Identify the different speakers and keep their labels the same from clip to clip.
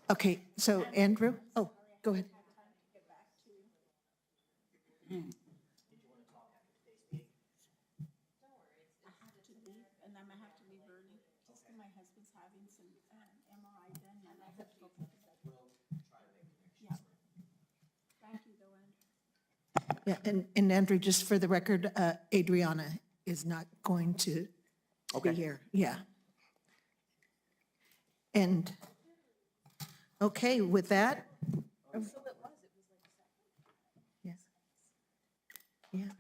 Speaker 1: Okay, so Andrew, oh, go ahead.
Speaker 2: And I might have to leave early, just 'cause my husband's having some MRI done, and I have to go pick his up. Yeah. Thank you, though, Andrew.
Speaker 1: Yeah, and Andrew, just for the record, Adriana is not going to be here. Yeah. And, okay, with that. Yes. Yeah. Is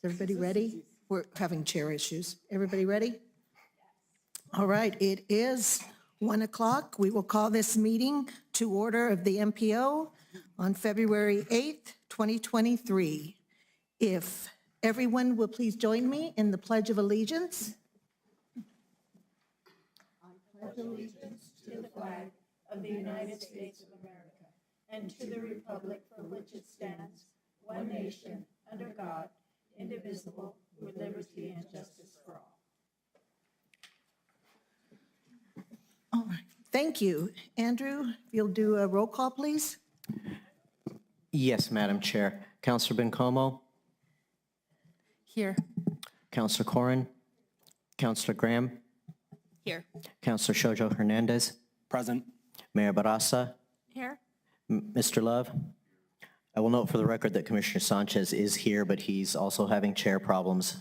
Speaker 1: everybody ready? We're having chair issues. Everybody ready? All right, it is 1 o'clock. We will call this meeting to order of the MPO on February 8th, 2023. If everyone will please join me in the Pledge of Allegiance.
Speaker 2: I pledge allegiance to the flag of the United States of America and to the republic for which it stands, one nation, under God, indivisible, with liberty and justice for all.
Speaker 1: All right, thank you. Andrew, if you'll do a roll call, please.
Speaker 3: Yes, Madam Chair. Councilor Bencomo,
Speaker 4: Here.
Speaker 3: Councilor Corrin, Councilor Graham,
Speaker 4: Here.
Speaker 3: Councilor Shojo Hernandez,
Speaker 5: Present.
Speaker 3: Mayor Barraza,
Speaker 4: Here.
Speaker 3: Mr. Love. I will note for the record that Commissioner Sanchez is here, but he's also having chair problems.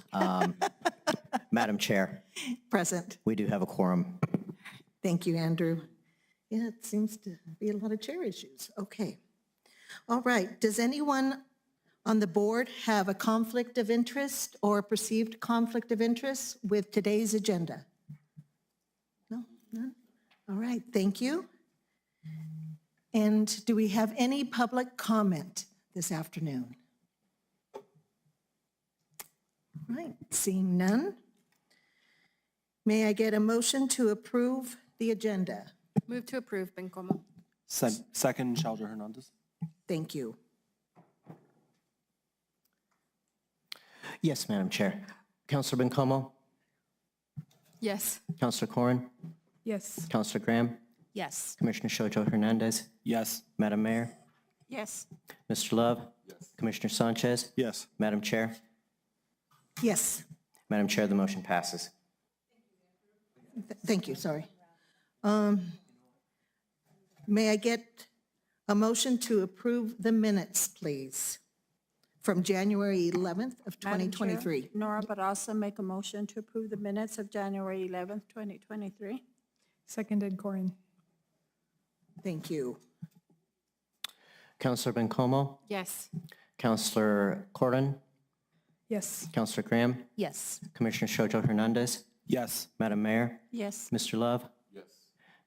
Speaker 3: Madam Chair,
Speaker 1: Present.
Speaker 3: we do have a quorum.
Speaker 1: Thank you, Andrew. Yeah, it seems to be a lot of chair issues. Okay. All right, does anyone on the board have a conflict of interest or a perceived conflict of interest with today's agenda? No, none? All right, thank you. And do we have any public comment this afternoon? All right, seeing none. May I get a motion to approve the agenda?
Speaker 4: Move to approve, Bencomo.
Speaker 5: Second, Shojo Hernandez.
Speaker 1: Thank you.
Speaker 3: Yes, Madam Chair. Councilor Bencomo,
Speaker 4: Yes.
Speaker 3: Councilor Corrin,
Speaker 4: Yes.
Speaker 3: Councilor Graham,
Speaker 4: Yes.
Speaker 3: Commissioner Shojo Hernandez,
Speaker 5: Yes.
Speaker 3: Madam Mayor,
Speaker 2: Yes.
Speaker 3: Mr. Love, Commissioner Sanchez,
Speaker 5: Yes.
Speaker 3: Madam Chair.
Speaker 1: Yes,
Speaker 3: Madam Chair, the motion passes.
Speaker 1: thank you, sorry. May I get a motion to approve the minutes, please, from January 11th of
Speaker 2: Madam Chair,
Speaker 1: 2023?
Speaker 2: Nora Barraza make a motion to approve the minutes of January 11th, 2023.
Speaker 4: Seconded, Corin.
Speaker 1: Thank you.
Speaker 3: Councilor Bencomo,
Speaker 4: Yes.
Speaker 3: Councilor Corrin,
Speaker 4: Yes.
Speaker 3: Councilor Graham,
Speaker 4: Yes.
Speaker 3: Commissioner Shojo Hernandez,
Speaker 5: Yes.
Speaker 3: Madam Mayor,
Speaker 2: Yes.
Speaker 3: Mr. Love,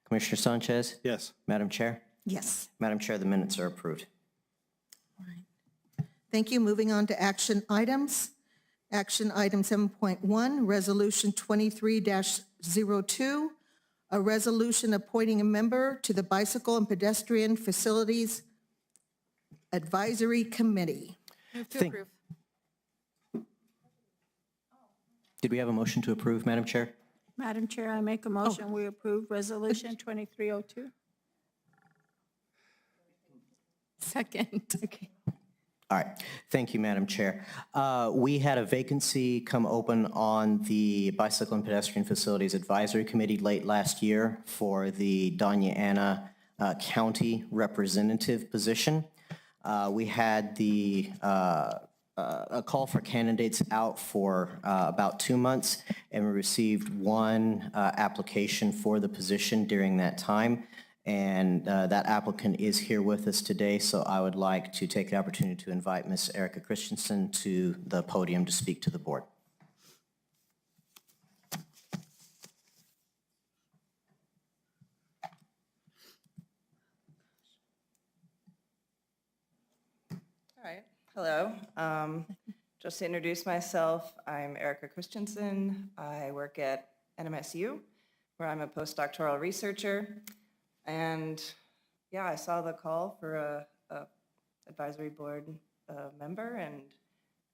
Speaker 3: Commissioner Sanchez,
Speaker 5: Yes.
Speaker 3: Madam Chair.
Speaker 1: Yes.
Speaker 3: Madam Chair, the minutes are approved.
Speaker 1: Thank you. Moving on to action items. Action item 7.1, Resolution 23-02, a resolution appointing a member to the Bicycle and Pedestrian Facilities Advisory Committee.
Speaker 4: Move to
Speaker 3: Think-
Speaker 4: approve.
Speaker 3: Did we have a motion to approve, Madam Chair?
Speaker 2: Madam Chair, I make a motion, we approve Resolution 2302.
Speaker 4: Second.
Speaker 1: Okay.
Speaker 3: All right. Thank you, Madam Chair. We had a vacancy come open on the Bicycle and Pedestrian Facilities Advisory Committee late last year for the Doña Ana County representative position. We had a call for candidates out for about 2 months, and we received one application for the position during that time. And that applicant is here with us today, so I would like to take the opportunity to invite Ms. Erica Christensen to the podium to speak to the board.
Speaker 6: All right, hello. Just to introduce myself, I'm Erica Christensen. I work at NMSU, where I'm a postdoctoral researcher. And yeah, I saw the call for a advisory board member, and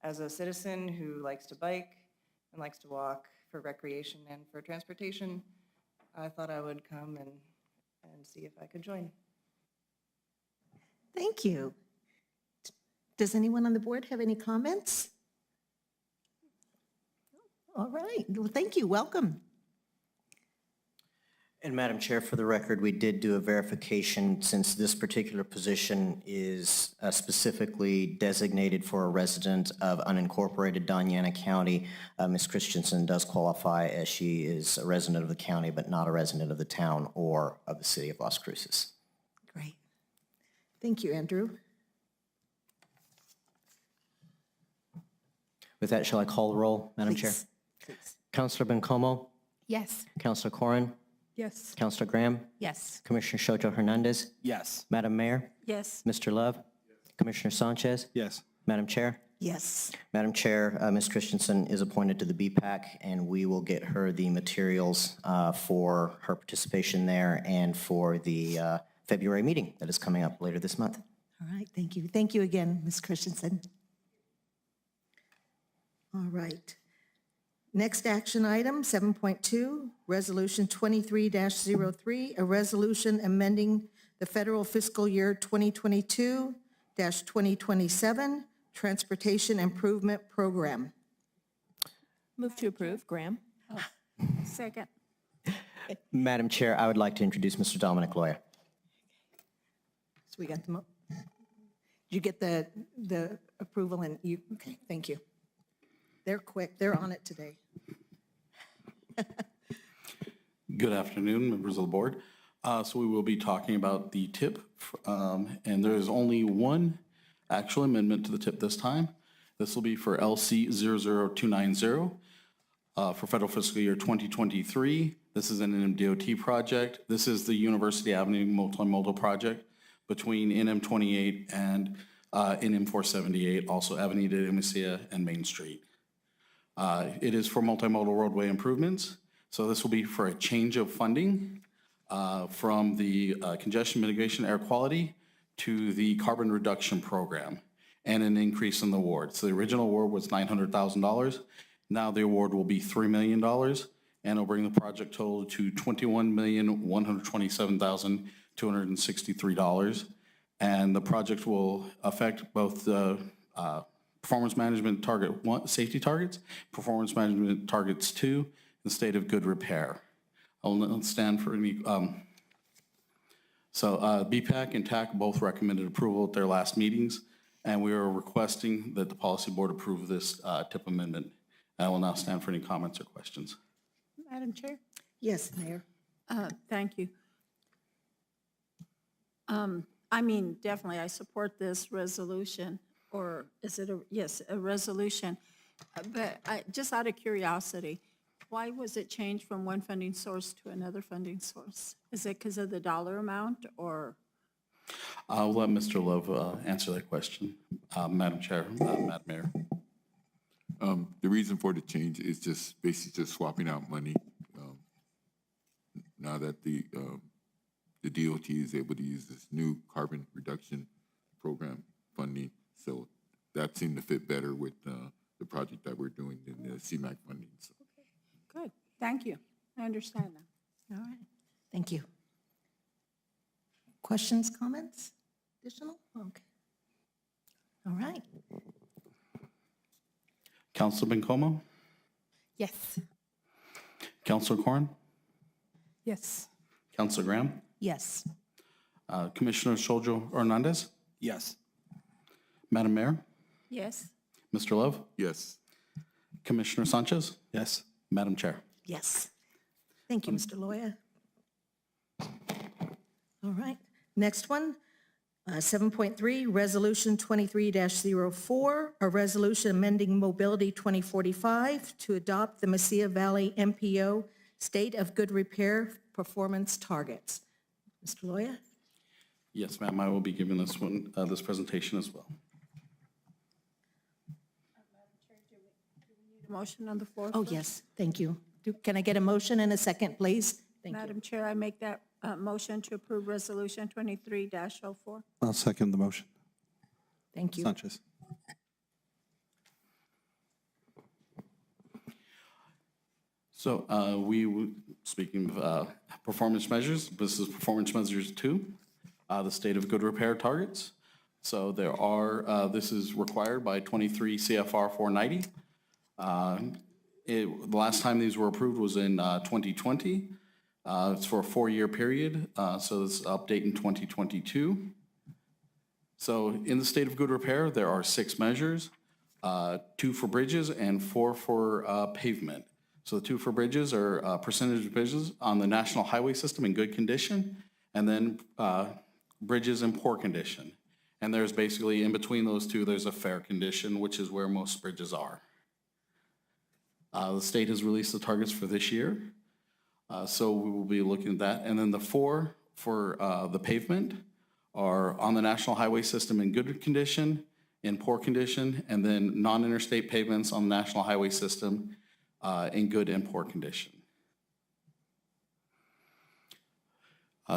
Speaker 6: as a citizen who likes to bike and likes to walk for recreation and for transportation, I thought I would come and see if I could join.
Speaker 1: Thank you. Does anyone on the board have any comments? All right, well, thank you, welcome.
Speaker 3: And Madam Chair, for the record, we did do a verification since this particular position is specifically designated for a resident of unincorporated Doñana County. Ms. Christensen does qualify as she is a resident of the county, but not a resident of the town or of the city of Las Cruces.
Speaker 1: Great. Thank you, Andrew.
Speaker 3: With that, shall I call the roll, Madam Chair?
Speaker 1: Please, please.
Speaker 3: Councilor Bencomo,
Speaker 4: Yes.
Speaker 3: Councilor Corrin,
Speaker 4: Yes.
Speaker 3: Councilor Graham,
Speaker 4: Yes.
Speaker 3: Commissioner Shojo Hernandez,
Speaker 5: Yes.
Speaker 3: Madam Mayor,
Speaker 4: Yes.
Speaker 3: Mr. Love, Commissioner Sanchez,
Speaker 5: Yes.
Speaker 3: Madam Chair.
Speaker 1: Yes,
Speaker 3: Madam Chair, Ms. Christensen is appointed to the BPAC, and we will get her the materials for her participation there and for the February meeting that is coming up later this month.
Speaker 1: all right, thank you. Thank you again, Ms. Christensen. All right. Next action item, 7.2, Resolution 23-03, a resolution amending the federal fiscal year 2022-2027 Transportation Improvement Program.
Speaker 7: Move to approve. Graham?
Speaker 4: Second.
Speaker 3: Madam Chair, I would like to introduce Mr. Dominic Loya.
Speaker 1: So we got the, did you get the approval and you, okay, thank you. They're quick, they're on it today.
Speaker 8: Good afternoon, members of the board. So we will be talking about the TIP, and there is only one actual amendment to the TIP this time. This will be for LC 00290 for federal fiscal year 2023. This is an NMDOT project. This is the University Avenue multimodal project between NM 28 and NM 478, also Avenida de Murcia and Main Street. It is for multimodal roadway improvements. So this will be for a change of funding from the congestion mitigation air quality to the carbon reduction program and an increase in the award. So the original award was $900,000. Now the award will be $3 million, and it'll bring the project total to $21,127,263. And the project will affect both the performance management target 1, safety targets, performance management targets 2, and state of good repair. I'll stand for any, BPAC and TAC both recommended approval at their last meetings, and we are requesting that the policy board approve this TIP amendment. I will now stand for any comments or questions.
Speaker 7: Madam Chair?
Speaker 1: Yes, Mayor.
Speaker 7: Thank you. Definitely, I support this resolution, or is it yes, a resolution. But just out of curiosity, why was it changed from one funding source to another funding source? Is it because of the dollar amount, or?
Speaker 8: I'll let Mr. Love answer that question. Madam Chair, Madam Mayor.
Speaker 9: The reason for the change is just basically just swapping out money. Now that the DOT is able to use this new carbon reduction program funding, so that seemed to fit better with the project that we're doing in the CMAQ funding. So.
Speaker 7: Good, thank you. I understand that.
Speaker 1: All right, thank you. Questions, comments, additional? Okay. All right,
Speaker 8: Councilor Bencomo?
Speaker 4: Yes.
Speaker 8: Councilor Corrin?
Speaker 4: Yes.
Speaker 8: Councilor Graham?
Speaker 1: yes.
Speaker 8: Commissioner Shojo Hernandez?
Speaker 5: Yes.
Speaker 8: Madam Mayor?
Speaker 7: Yes,
Speaker 8: Mr. Love?
Speaker 9: Yes.
Speaker 8: Commissioner Sanchez?
Speaker 5: Yes.
Speaker 8: Madam Chair.
Speaker 1: Yes. Thank you, Mr. Loya. All right, next one, 7.3, Resolution 23-04, a resolution amending Mobility 2045 to adopt the Mesilla Valley MPO State of Good Repair Performance Targets. Mr. Loya?
Speaker 8: Yes, ma'am, I will be giving this one, this presentation as well.
Speaker 7: Motion on the floor?
Speaker 1: Oh,
Speaker 7: first?
Speaker 1: yes, thank you. Can I get a motion and a second, please? Thank you.
Speaker 7: Madam Chair, I make that motion to approve Resolution 23-04.
Speaker 5: I'll second the motion.
Speaker 1: Thank you.
Speaker 5: Sanchez.
Speaker 8: So speaking of performance measures, this is performance measures 2, the state of good repair targets. So there are, this is required by 23 CFR 490. The last time these were approved was in 2020. It's for a 4-year period, so this is update in 2022. So in the state of good repair, there are 6 measures, 2 for bridges and 4 for pavement. So the 2 for bridges are percentage of bridges on the national highway system in good condition, and then bridges in poor condition. And there's basically, in between those 2, there's a fair condition, which is where most bridges are. The state has released the targets for this year, so we will be looking at that. And then the 4 for the pavement are on the national highway system in good condition, in poor condition, and then non-interstate pavements on the national highway system in good and poor condition.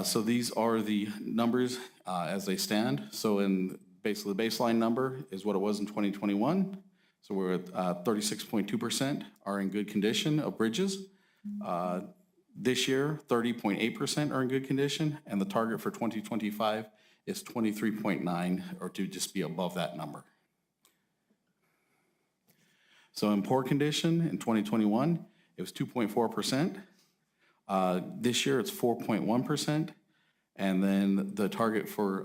Speaker 8: So these are the numbers as they stand. So in basically the baseline number is what it was in 2021. So we're at 36.2% are in good condition of bridges. This year, 30.8% are in good condition, and the target for 2025 is 23.9, or to just be above that number. So in poor condition, in 2021, it was 2.4%. This year, it's 4.1%, and then the target for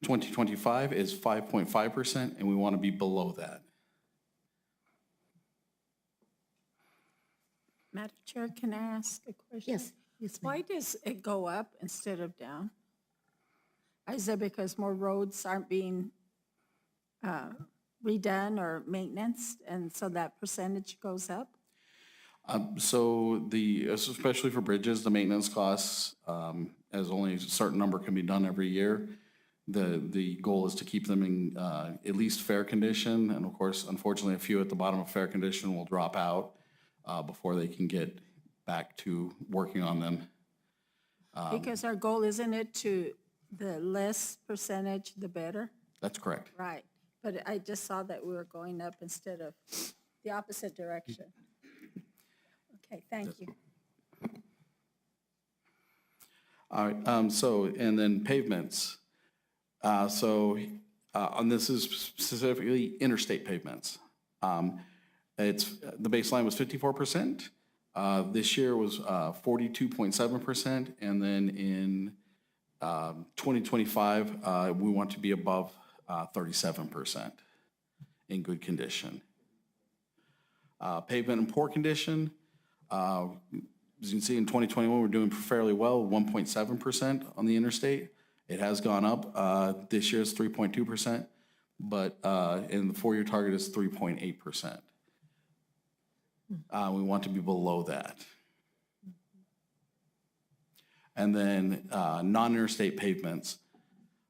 Speaker 8: 2025 is 5.5%, and we want to be below that.
Speaker 7: Madam Chair, can I ask a question?
Speaker 1: Yes, yes, ma'am.
Speaker 7: Why does it go up instead of down? Is it because more roads aren't being redone or maintenance, and so that percentage goes up?
Speaker 8: So especially for bridges, the maintenance costs, as only a certain number can be done every year, the goal is to keep them in at least fair condition. And of course, unfortunately, a few at the bottom of fair condition will drop out before they can get back to working on them.
Speaker 7: Because our goal, isn't it to the less percentage, the better?
Speaker 8: That's correct.
Speaker 7: Right. But I just saw that we were going up instead of the opposite direction. Okay, thank you.
Speaker 8: All right, and then pavements. And this is specifically interstate pavements. The baseline was 54%. This year was 42.7%, and then in 2025, we want to be above 37% in good condition. Pavement in poor condition, as you can see in 2021, we're doing fairly well, 1.7% on the interstate. It has gone up. This year is 3.2%, but in the 4-year target is 3.8%. We want to be below that. And then non-interstate pavements.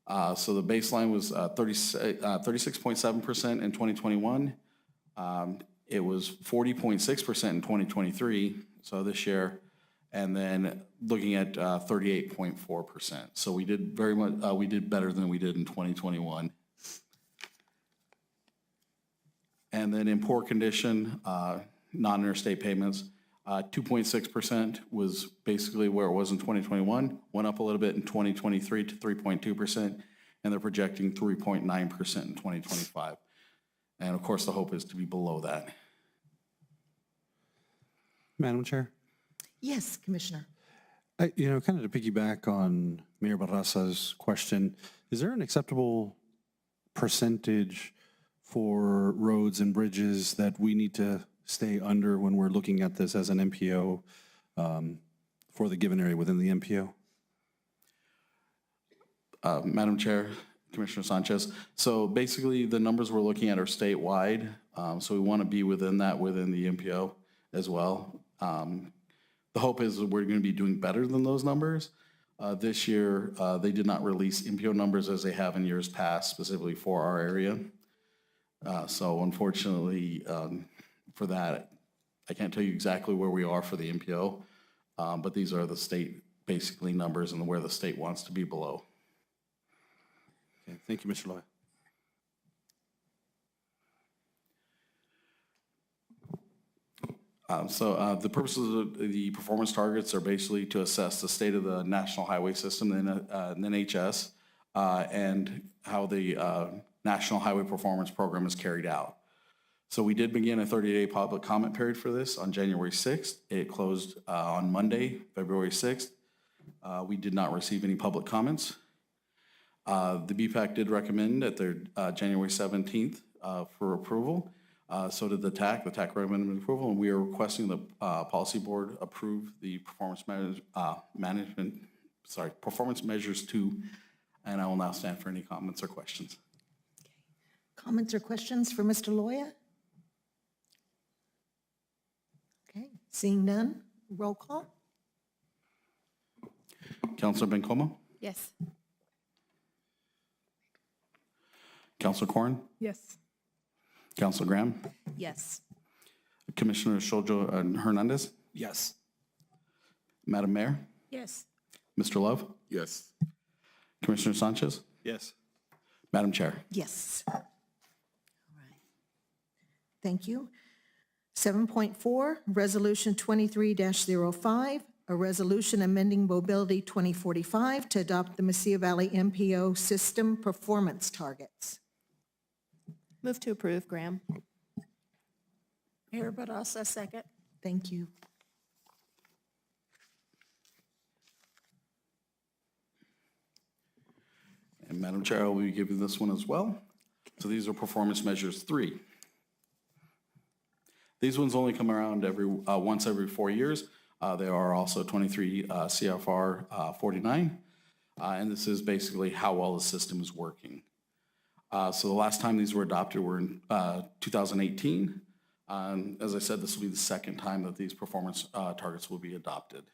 Speaker 8: So the baseline was 36.7% in 2021. It was 40.6% in 2023, so this year, and then looking at 38.4%. So we did very much, we did better than we did in 2021. And then in poor condition, non-interstate payments, 2.6% was basically where it was in 2021, went up a little bit in 2023 to 3.2%, and they're projecting 3.9% in 2025. And of course, the hope is to be below that.
Speaker 5: Madam Chair?
Speaker 1: Yes, Commissioner.
Speaker 5: Kind of to piggyback on Mayor Barraza's question, is there an acceptable percentage for roads and bridges that we need to stay under when we're looking at this as an MPO for the given area within the MPO?
Speaker 8: Madam Chair, Commissioner Sanchez, so basically the numbers we're looking at are statewide, so we want to be within that, within the MPO as well. The hope is that we're going to be doing better than those numbers. This year, they did not release MPO numbers as they have in years past, specifically for our area. So unfortunately, for that, I can't tell you exactly where we are for the MPO, but these are the state, basically, numbers and where the state wants to be below.
Speaker 5: Okay, thank you, Mr. Loya.
Speaker 8: The purposes of the performance targets are basically to assess the state of the national highway system, the NHS, and how the National Highway Performance Program is carried out. So we did begin a 30-day public comment period for this on January 6th. It closed on Monday, February 6th. We did not receive any public comments. The BPAC did recommend at their January 17th for approval. So did the TAC recommended approval, and we are requesting the policy board approve the performance measures 2, and I will now stand for any comments or questions.
Speaker 1: Comments or questions for Mr. Loya? Okay, seeing none, roll call.
Speaker 8: Councilor Bencomo?
Speaker 4: Yes.
Speaker 8: Councilor Corn?
Speaker 4: Yes.
Speaker 8: Councilor Graham?
Speaker 1: Yes.
Speaker 8: Commissioner Shojo Hernandez?
Speaker 5: Yes.
Speaker 8: Madam Mayor?
Speaker 7: Yes.
Speaker 8: Mr. Love?
Speaker 9: Yes.
Speaker 8: Commissioner Sanchez?
Speaker 5: Yes.
Speaker 8: Madam Chair?
Speaker 1: Yes. All right. Thank you. 7.4, Resolution 23-05, a resolution amending Mobility 2045 to adopt the Mesilla Valley MPO system performance targets.
Speaker 2: Move to approve, Graham.
Speaker 7: Mayor Barraza, second.
Speaker 1: Thank you.
Speaker 8: And Madam Chair, I will be giving this one as well. So these are performance measures 3. These ones only come around once every 4 years. They are also 23 CFR 49. And this is basically how well the system is working. So the last time these were adopted were in 2018. As I said, this will be the second time that these performance targets will be adopted.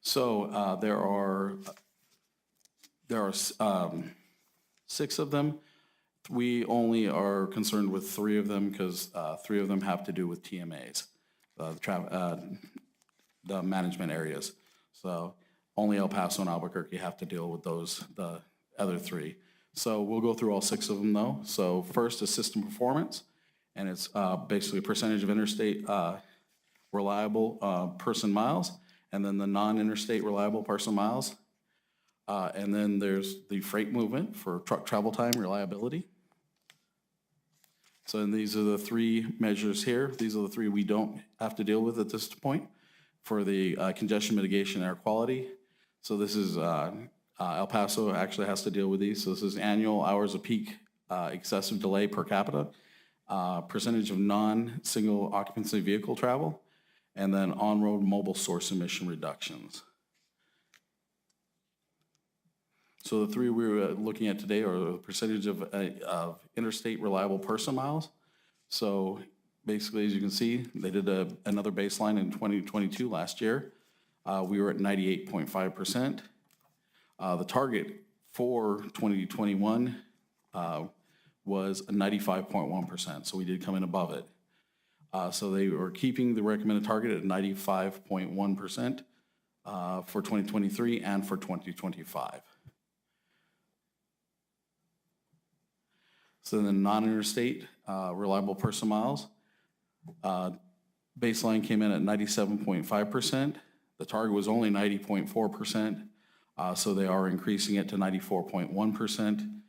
Speaker 8: So there are 6 of them. We only are concerned with 3 of them because 3 of them have to do with TMAs, the management areas. So only El Paso and Albuquerque have to deal with those, the other 3. So we'll go through all 6 of them though. So first is system performance, and it's basically a percentage of interstate reliable person miles, and then the non-interstate reliable person miles. And then there's the freight movement for truck travel time reliability. So and these are the 3 measures here. These are the 3 we don't have to deal with at this point for the congestion mitigation air quality. So this is El Paso actually has to deal with these. So this is annual hours of peak excessive delay per capita, percentage of non-single occupancy vehicle travel, and then on-road mobile source emission reductions. So the 3 we're looking at today are the percentage of interstate reliable person miles. So basically, as you can see, they did another baseline in 2022 last year. We were at 98.5%. The target for 2021 was 95.1%, so we did come in above it. So they were keeping the recommended target at 95.1% for 2023 and for 2025. So then the non-interstate reliable person miles, baseline came in at 97.5%. The target was only 90.4%. So they are increasing it to 94.1%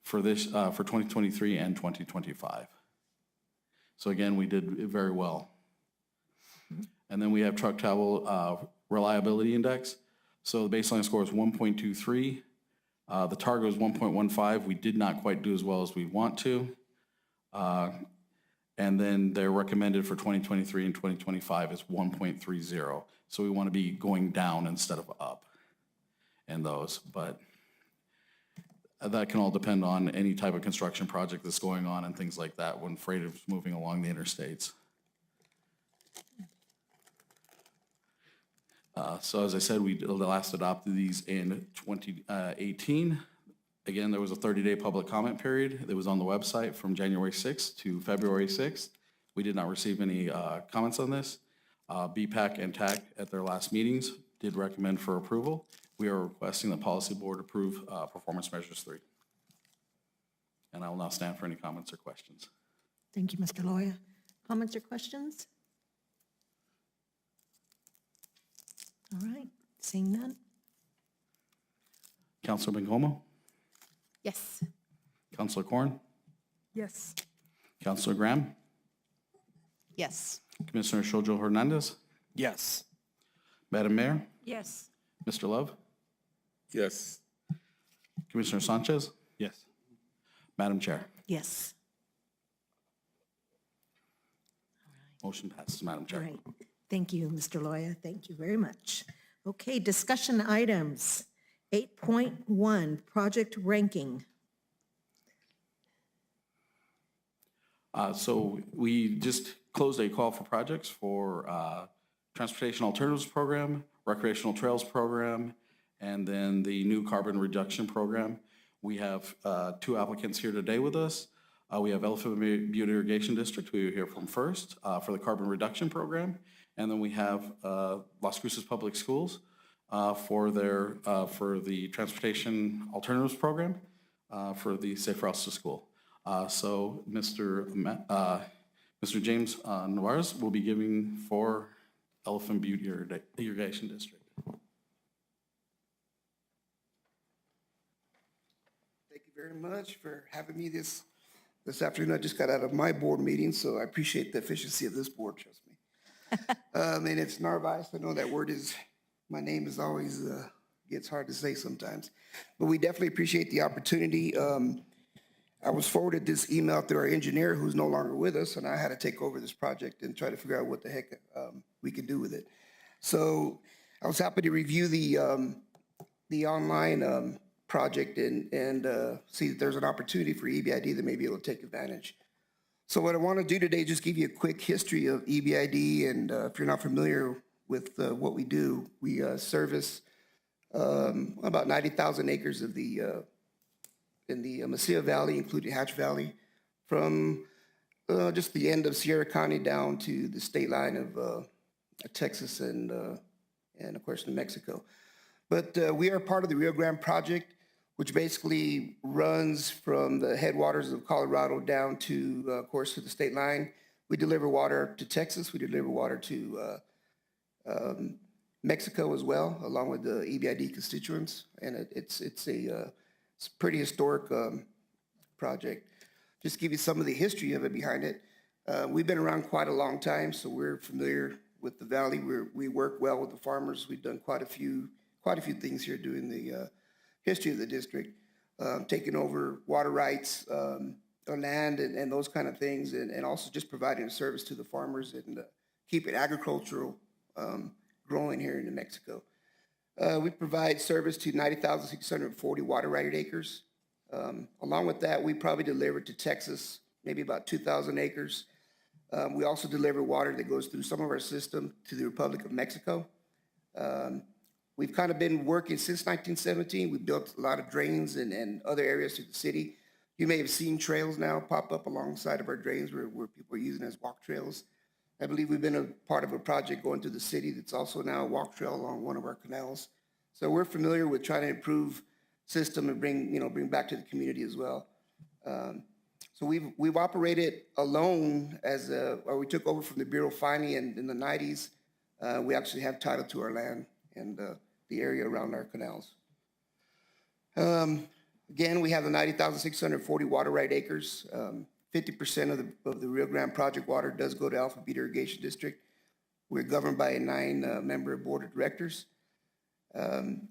Speaker 8: for 2023 and 2025. So again, we did very well. And then we have truck travel reliability index. So the baseline score is 1.23. The target was 1.15. We did not quite do as well as we want to. And then they're recommended for 2023 and 2025 is 1.30. So we want to be going down instead of up. and those, but that can all depend on any type of construction project that's going on and things like that when freight is moving along the interstates. So as I said, we last adopted these in 2018. Again, there was a 30-day public comment period that was on the website from January 6th to February 6th. We did not receive any comments on this. BPAC and TAC at their last meetings did recommend for approval. We are requesting the policy board approve performance measures 3. And I will now stand for any comments or questions.
Speaker 1: Thank you, Mr. Loya. Comments or questions? All right, seeing none.
Speaker 8: Councilor Bencomo,
Speaker 4: Yes.
Speaker 8: Councilor Corn,
Speaker 4: Yes.
Speaker 8: Councilor Graham,
Speaker 1: Yes.
Speaker 8: Commissioner Shojo Hernandez,
Speaker 10: Yes.
Speaker 8: Madam Mayor,
Speaker 7: Yes.
Speaker 8: Mr. Love,
Speaker 9: Yes.
Speaker 8: Commissioner Sanchez,
Speaker 5: Yes.
Speaker 8: Madam Chair.
Speaker 1: Yes.
Speaker 8: Motion passes, Madam
Speaker 1: All
Speaker 8: Chair.
Speaker 1: right. Thank you, Mr. Loya. Thank you very much. Okay, discussion items. 8.1, project ranking.
Speaker 8: So we just closed a call for projects for Transportation Alternatives Program, Recreational Trails Program, and then the new Carbon Reduction Program. We have 2 applicants here today with us. We have Elephant Butte Irrigation District, who you'll hear from first, for the Carbon Reduction Program. And then we have Las Cruces Public Schools for the Transportation Alternatives Program for the Safe Routes to School. So Mr. James Navarez will be giving for Elephant Butte Irrigation District.
Speaker 11: Thank you very much for having me this afternoon. I just got out of my board meeting, so I appreciate the efficiency of this board, trust me. And it's Narvaez. I know that word is, my name is always, gets hard to say sometimes. But we definitely appreciate the opportunity. I was forwarded this email through our engineer who's no longer with us, and I had to take over this project and try to figure out what the heck we could do with it. So I was happy to review the online project and see that there's an opportunity for EBID that may be able to take advantage. So what I want to do today is just give you a quick history of EBID, and if you're not familiar with what we do, we service about 90,000 acres of the in the Mesilla Valley, including Hatch Valley, from just the end of Sierra County down to the state line of Texas and of course New Mexico. But we are part of the Rio Grande project, which basically runs from the headwaters of Colorado down to, of course, to the state line. We deliver water to Texas. We deliver water to Mexico as well, along with the EBID constituents. And it's a pretty historic project. Just to give you some of the history of it behind it. We've been around quite a long time, so we're familiar with the valley. We work well with the farmers. We've done quite a few things here during the history of the district, taking over water rights, land, and those kind of things, and also just providing a service to the farmers and keeping agricultural growing here in New Mexico. We provide service to 90,640 water righted acres. Along with that, we probably deliver to Texas maybe about 2,000 acres. We also deliver water that goes through some of our system to the Republic of Mexico. We've kind of been working since 1917. We built a lot of drains and other areas through the city. You may have seen trails now pop up alongside of our drains where people are using as walk trails. I believe we've been a part of a project going through the city that's also now a walk trail along one of our canals. So we're familiar with trying to improve system and bring back to the community as well. So we've operated alone or we took over from the Bureau finally in the 90s. We actually have title to our land and the area around our canals. Again, we have the 90,640 water right acres. 50% of the Rio Grande project water does go to Alpha Beta Irrigation District. We're governed by a 9-member board of directors.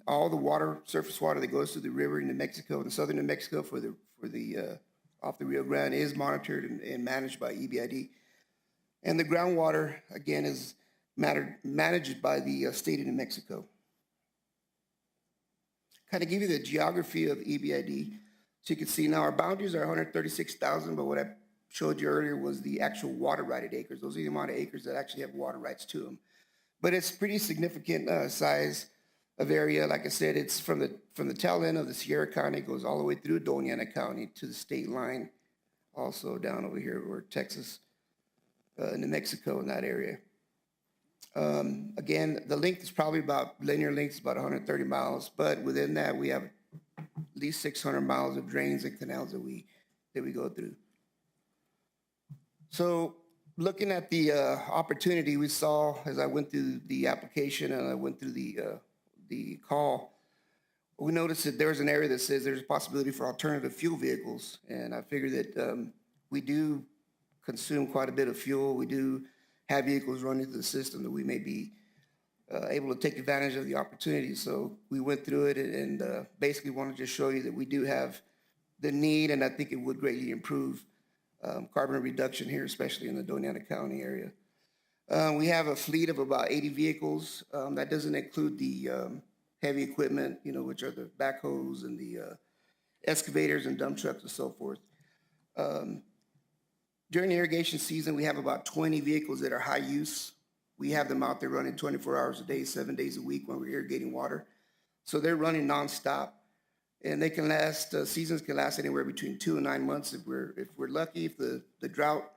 Speaker 11: All the surface water that goes through the river in New Mexico and southern New Mexico for the off the Rio Grande is monitored and managed by EBID. And the groundwater, again, is managed by the state of New Mexico. kind of give you the geography of EBID. So you can see now our boundaries are 136,000, but what I showed you earlier was the actual water righted acres. Those are the amount of acres that actually have water rights to them. But it's pretty significant size of area. Like I said, it's from the tail end of the Sierra County, goes all the way through Doña Ana County to the state line, also down over here where Texas, New Mexico in that area. Again, the length is probably linear length is about 130 miles, but within that we have at least 600 miles of drains and canals that we go through. So looking at the opportunity we saw as I went through the application and I went through the call, we noticed that there's an area that says there's a possibility for alternative fuel vehicles, and I figured that we do consume quite a bit of fuel. We do have vehicles running through the system that we may be able to take advantage of the opportunity. So we went through it and basically wanted to just show you that we do have the need, and I think it would greatly improve carbon reduction here, especially in the Doña Ana County area. We have a fleet of about 80 vehicles. That doesn't include the heavy equipment, which are the backhoes and the excavators and dump trucks and so forth. During the irrigation season, we have about 20 vehicles that are high use. We have them out there running 24 hours a day, 7 days a week when we're irrigating water. So they're running nonstop. And they can last, seasons can last anywhere between 2 and 9 months if we're lucky. If the drought,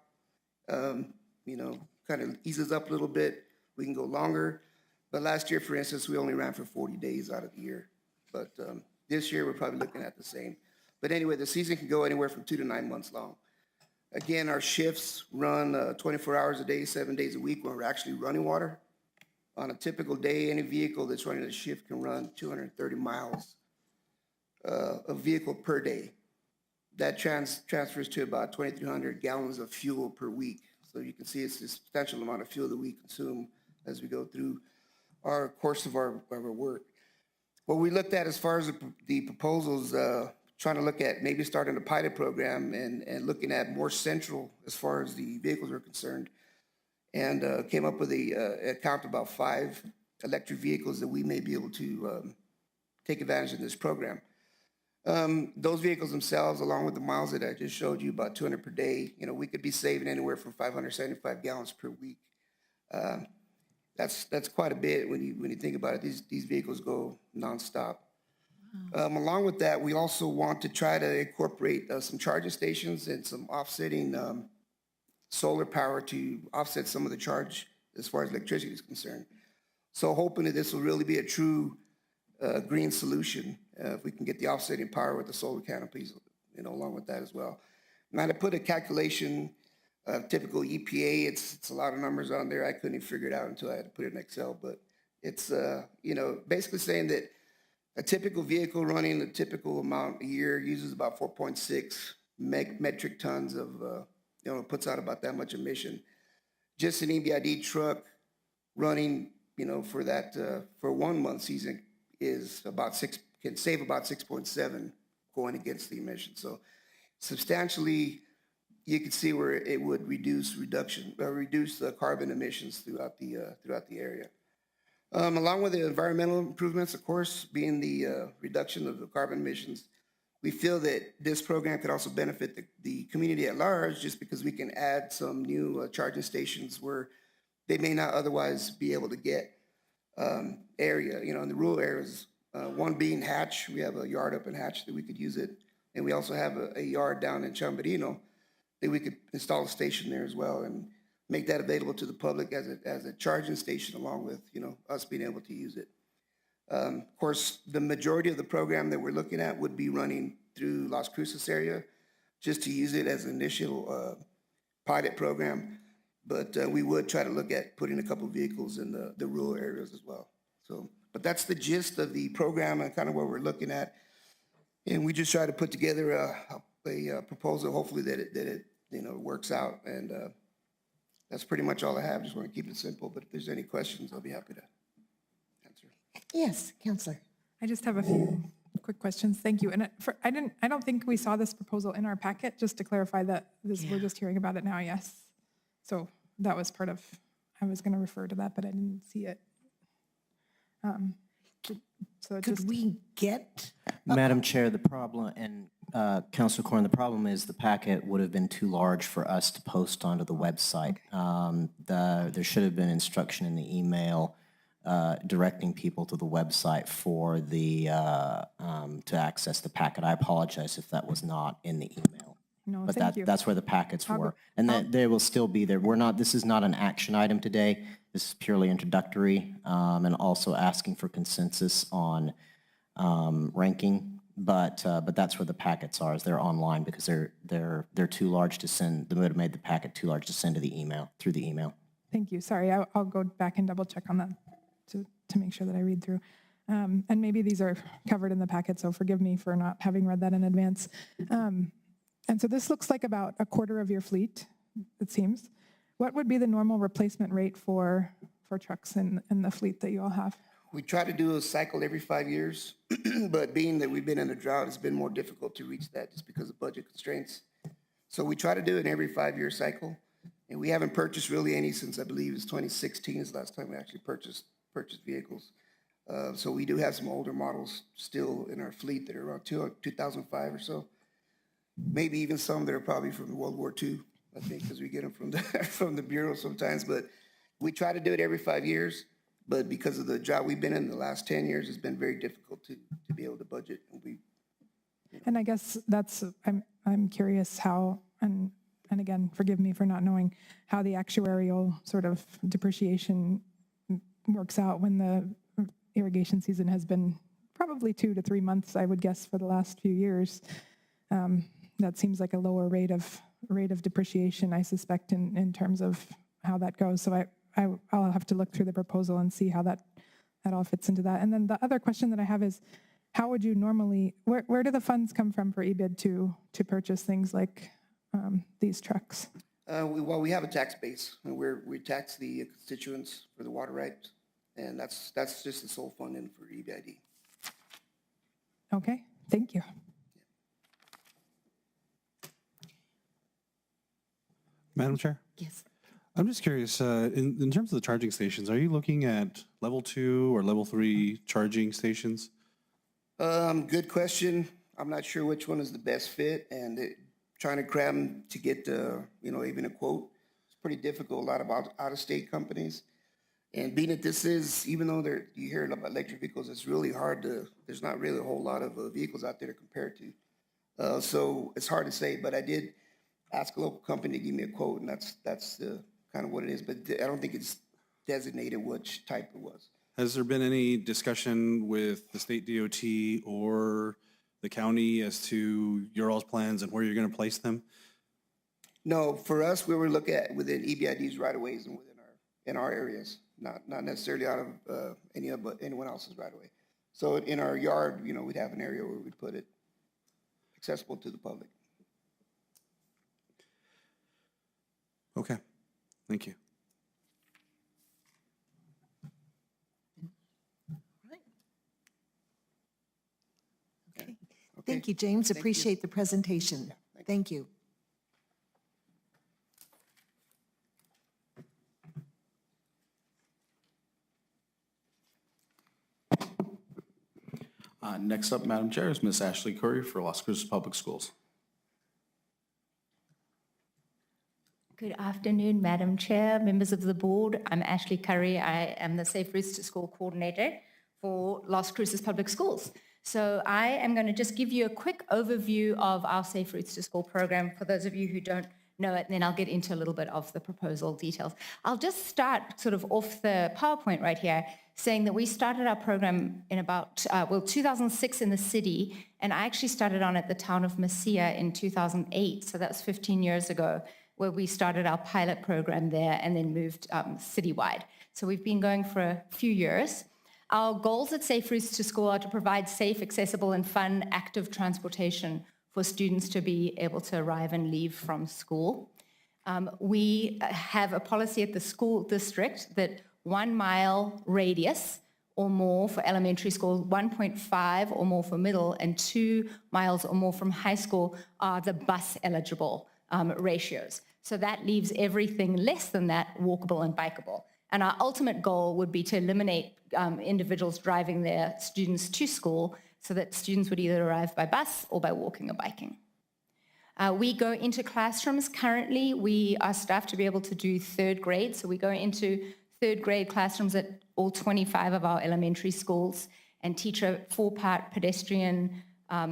Speaker 11: kind of eases up a little bit, we can go longer. But last year, for instance, we only ran for 40 days out of the year. But this year, we're probably looking at the same. But anyway, the season can go anywhere from 2 to 9 months long. Again, our shifts run 24 hours a day, 7 days a week when we're actually running water. On a typical day, any vehicle that's running a shift can run 230 miles of vehicle per day. That transfers to about 2,300 gallons of fuel per week. So you can see it's a substantial amount of fuel that we consume as we go through our course of our work. What we looked at as far as the proposals, trying to look at maybe starting a pilot program and looking at more central as far as the vehicles are concerned, and came up with a count about 5 electric vehicles that we may be able to take advantage of this program. Those vehicles themselves, along with the miles that I just showed you, about 200 per day, we could be saving anywhere from 575 gallons per week. That's quite a bit when you think about it. These vehicles go nonstop. Along with that, we also want to try to incorporate some charging stations and some offsetting solar power to offset some of the charge as far as electricity is concerned. So hoping that this will really be a true green solution if we can get the offsetting power with the solar canopies, along with that as well. Now to put a calculation, typical EPA, it's a lot of numbers on there. I couldn't even figure it out until I had to put it in Excel, but it's, basically saying that a typical vehicle running a typical amount a year uses about 4.6 metric tons of, puts out about that much emission. Just an EBID truck running, for that, for 1 month season is can save about 6.7 going against the emission. So substantially, you can see where it would reduce the carbon emissions throughout the area. Along with the environmental improvements, of course, being the reduction of the carbon emissions, we feel that this program could also benefit the community at large, just because we can add some new charging stations where they may not otherwise be able to get area, in the rural areas. One being Hatch. We have a yard up in Hatch that we could use it. And we also have a yard down in Chamberino that we could install a station there as well and make that available to the public as a charging station, along with, us being able to use it. Of course, the majority of the program that we're looking at would be running through Las Cruces area, just to use it as an initial pilot program. But we would try to look at putting a couple of vehicles in the rural areas as well. So, but that's the gist of the program and kind of what we're looking at. And we just try to put together a proposal, hopefully that it works out. And that's pretty much all I have. Just want to keep it simple. But if there's any questions, I'll be happy to answer.
Speaker 1: Yes, Counselor.
Speaker 4: I just have a few quick questions. Thank you. And I don't think we saw this proposal in our packet, just to clarify that we're just hearing about it now, yes? So that was part of, I was going to refer to that, but I didn't see it. So it
Speaker 1: Could
Speaker 4: just,
Speaker 1: we get,
Speaker 3: Madam Chair, the problem, and Councilor Corn, the problem is the packet would have been too large for us to post onto the website. There should have been instruction in the email directing people to the website for the, to access the packet. I apologize if that was not in the email.
Speaker 4: no,
Speaker 3: But
Speaker 4: thank you.
Speaker 3: that's where the packets
Speaker 4: I'll go-
Speaker 3: were. And that they will still be there. We're not, this is not an action item today. This is purely introductory, and also asking for consensus on ranking. But that's where the packets are, is they're online because they're too large to send. The mood made the packet too large to send to the email, through the email.
Speaker 4: Thank you. Sorry, I'll go back and double check on that to make sure that I read through. And maybe these are covered in the packet, so forgive me for not having read that in advance. And so this looks like about a quarter of your fleet, it seems. What would be the normal replacement rate for trucks in the fleet that you all have?
Speaker 11: We try to do a cycle every 5 years, but being that we've been in a drought, it's been more difficult to reach that just because of budget constraints. So we try to do it every 5-year cycle, and we haven't purchased really any since I believe it's 2016 is the last time we actually purchased vehicles. So we do have some older models still in our fleet that are around 2005 or so. Maybe even some that are probably from World War II, I think, because we get them from the Bureau sometimes. But we try to do it every 5 years. But because of the job we've been in the last 10 years, it's been very difficult to be able to budget.
Speaker 4: And I guess I'm curious how, and again, forgive me for not knowing how the actuarial sort of depreciation works out when the irrigation season has been probably 2 to 3 months, I would guess, for the last few years. That seems like a lower rate of depreciation, I suspect, in terms of how that goes. So I'll have to look through the proposal and see how that all fits into that. And then the other question that I have is, how would you normally, where do the funds come from for EBID to purchase things like these trucks?
Speaker 11: We have a tax base, and we tax the constituents for the water rights, and that's just the sole funding for EBID.
Speaker 4: Okay, thank you.
Speaker 5: Madam Chair?
Speaker 1: yes,
Speaker 5: I'm just curious, in terms of the charging stations, are you looking at level 2 or level 3 charging stations?
Speaker 11: Good question. I'm not sure which one is the best fit, and trying to cram to get, even a quote, it's pretty difficult. A lot of out-of-state companies. And being that this is, even though you hear about electric vehicles, it's really hard there's not really a whole lot of vehicles out there to compare to. So it's hard to say, but I did ask a local company to give me a quote, and that's kind of what it is. But I don't think it's designated which type it was.
Speaker 5: Has there been any discussion with the state DOT or the county as to your all's plans and where you're going to place them?
Speaker 11: No, for us, we were looking at within EBID's right-of-ways and in our areas, not necessarily out of anyone else's right-of-way. So in our yard, we'd have an area where we'd put it accessible to the public.
Speaker 5: Okay, thank you.
Speaker 1: okay. Thank you, James. Appreciate the presentation. Thank you.
Speaker 8: Next up, Madam Chair, is Ms. Ashley Curry for Las Cruces Public Schools.
Speaker 2: Good afternoon, Madam Chair, members of the board. I'm Ashley Curry. I am the Safe Routes to School coordinator for Las Cruces Public Schools. So I am going to just give you a quick overview of our Safe Routes to School program for those of you who don't know it, and then I'll get into a little bit of the proposal details. I'll just start sort of off the PowerPoint right here, saying that we started our program in about, 2006 in the city, and I actually started on at the town of Mesilla in 2008, so that's 15 years ago, where we started our pilot program there and then moved citywide. So we've been going for a few years. Our goals at Safe Routes to School are to provide safe, accessible, and fun, active transportation for students to be able to arrive and leave from school. We have a policy at the school district that 1 mile radius or more for elementary school, 1.5 or more for middle, and 2 miles or more from high school are the bus eligible ratios. So that leaves everything less than that walkable and bikeable.
Speaker 10: And our ultimate goal would be to eliminate individuals driving their students to school so that students would either arrive by bus or by walking or biking. We go into classrooms. Currently, we are staffed to be able to do third grade. So we go into third grade classrooms at all 25 of our elementary schools and teach a 4-part pedestrian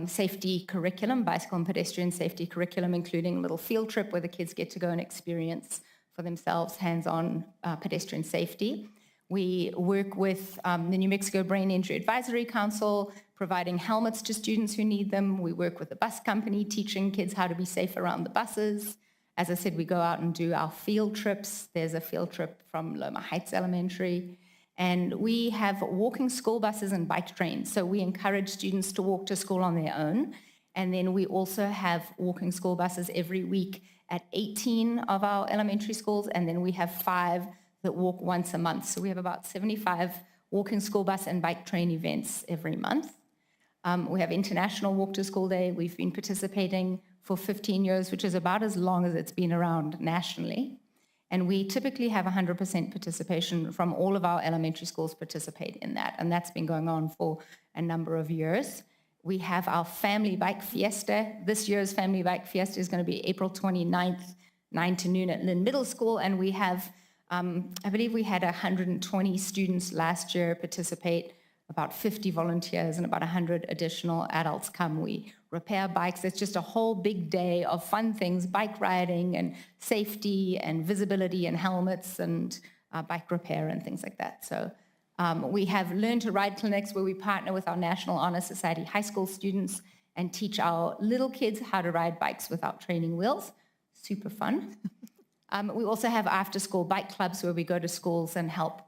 Speaker 10: safety curriculum, bicycle and pedestrian safety curriculum, including a little field trip where the kids get to go and experience for themselves hands-on pedestrian safety. We work with the New Mexico Brain Injury Advisory Council, providing helmets to students who need them. We work with the bus company, teaching kids how to be safe around the buses. As I said, we go out and do our field trips. There's a field trip from Loma Heights Elementary. And we have walking school buses and bike trains. So we encourage students to walk to school on their own. And then we also have walking school buses every week at 18 of our elementary schools. And then we have 5 that walk once a month. So we have about 75 walking school bus and bike train events every month. We have International Walk to School Day. We've been participating for 15 years, which is about as long as it's been around nationally. And we typically have 100% participation from all of our elementary schools participate in that. And that's been going on for a number of years. We have our Family Bike Fiesta. This year's Family Bike Fiesta is going to be April 29th, 9 to noon at Lynn Middle School. And we have, I believe we had 120 students last year participate, about 50 volunteers and about 100 additional adults come. We repair bikes. It's just a whole big day of fun things, bike riding and safety and visibility and helmets and bike repair and things like that. So we have Learn to Ride clinics where we partner with our National Honor Society high school students and teach our little kids how to ride bikes without training wheels. Super fun. We also have after-school bike clubs where we go to schools and help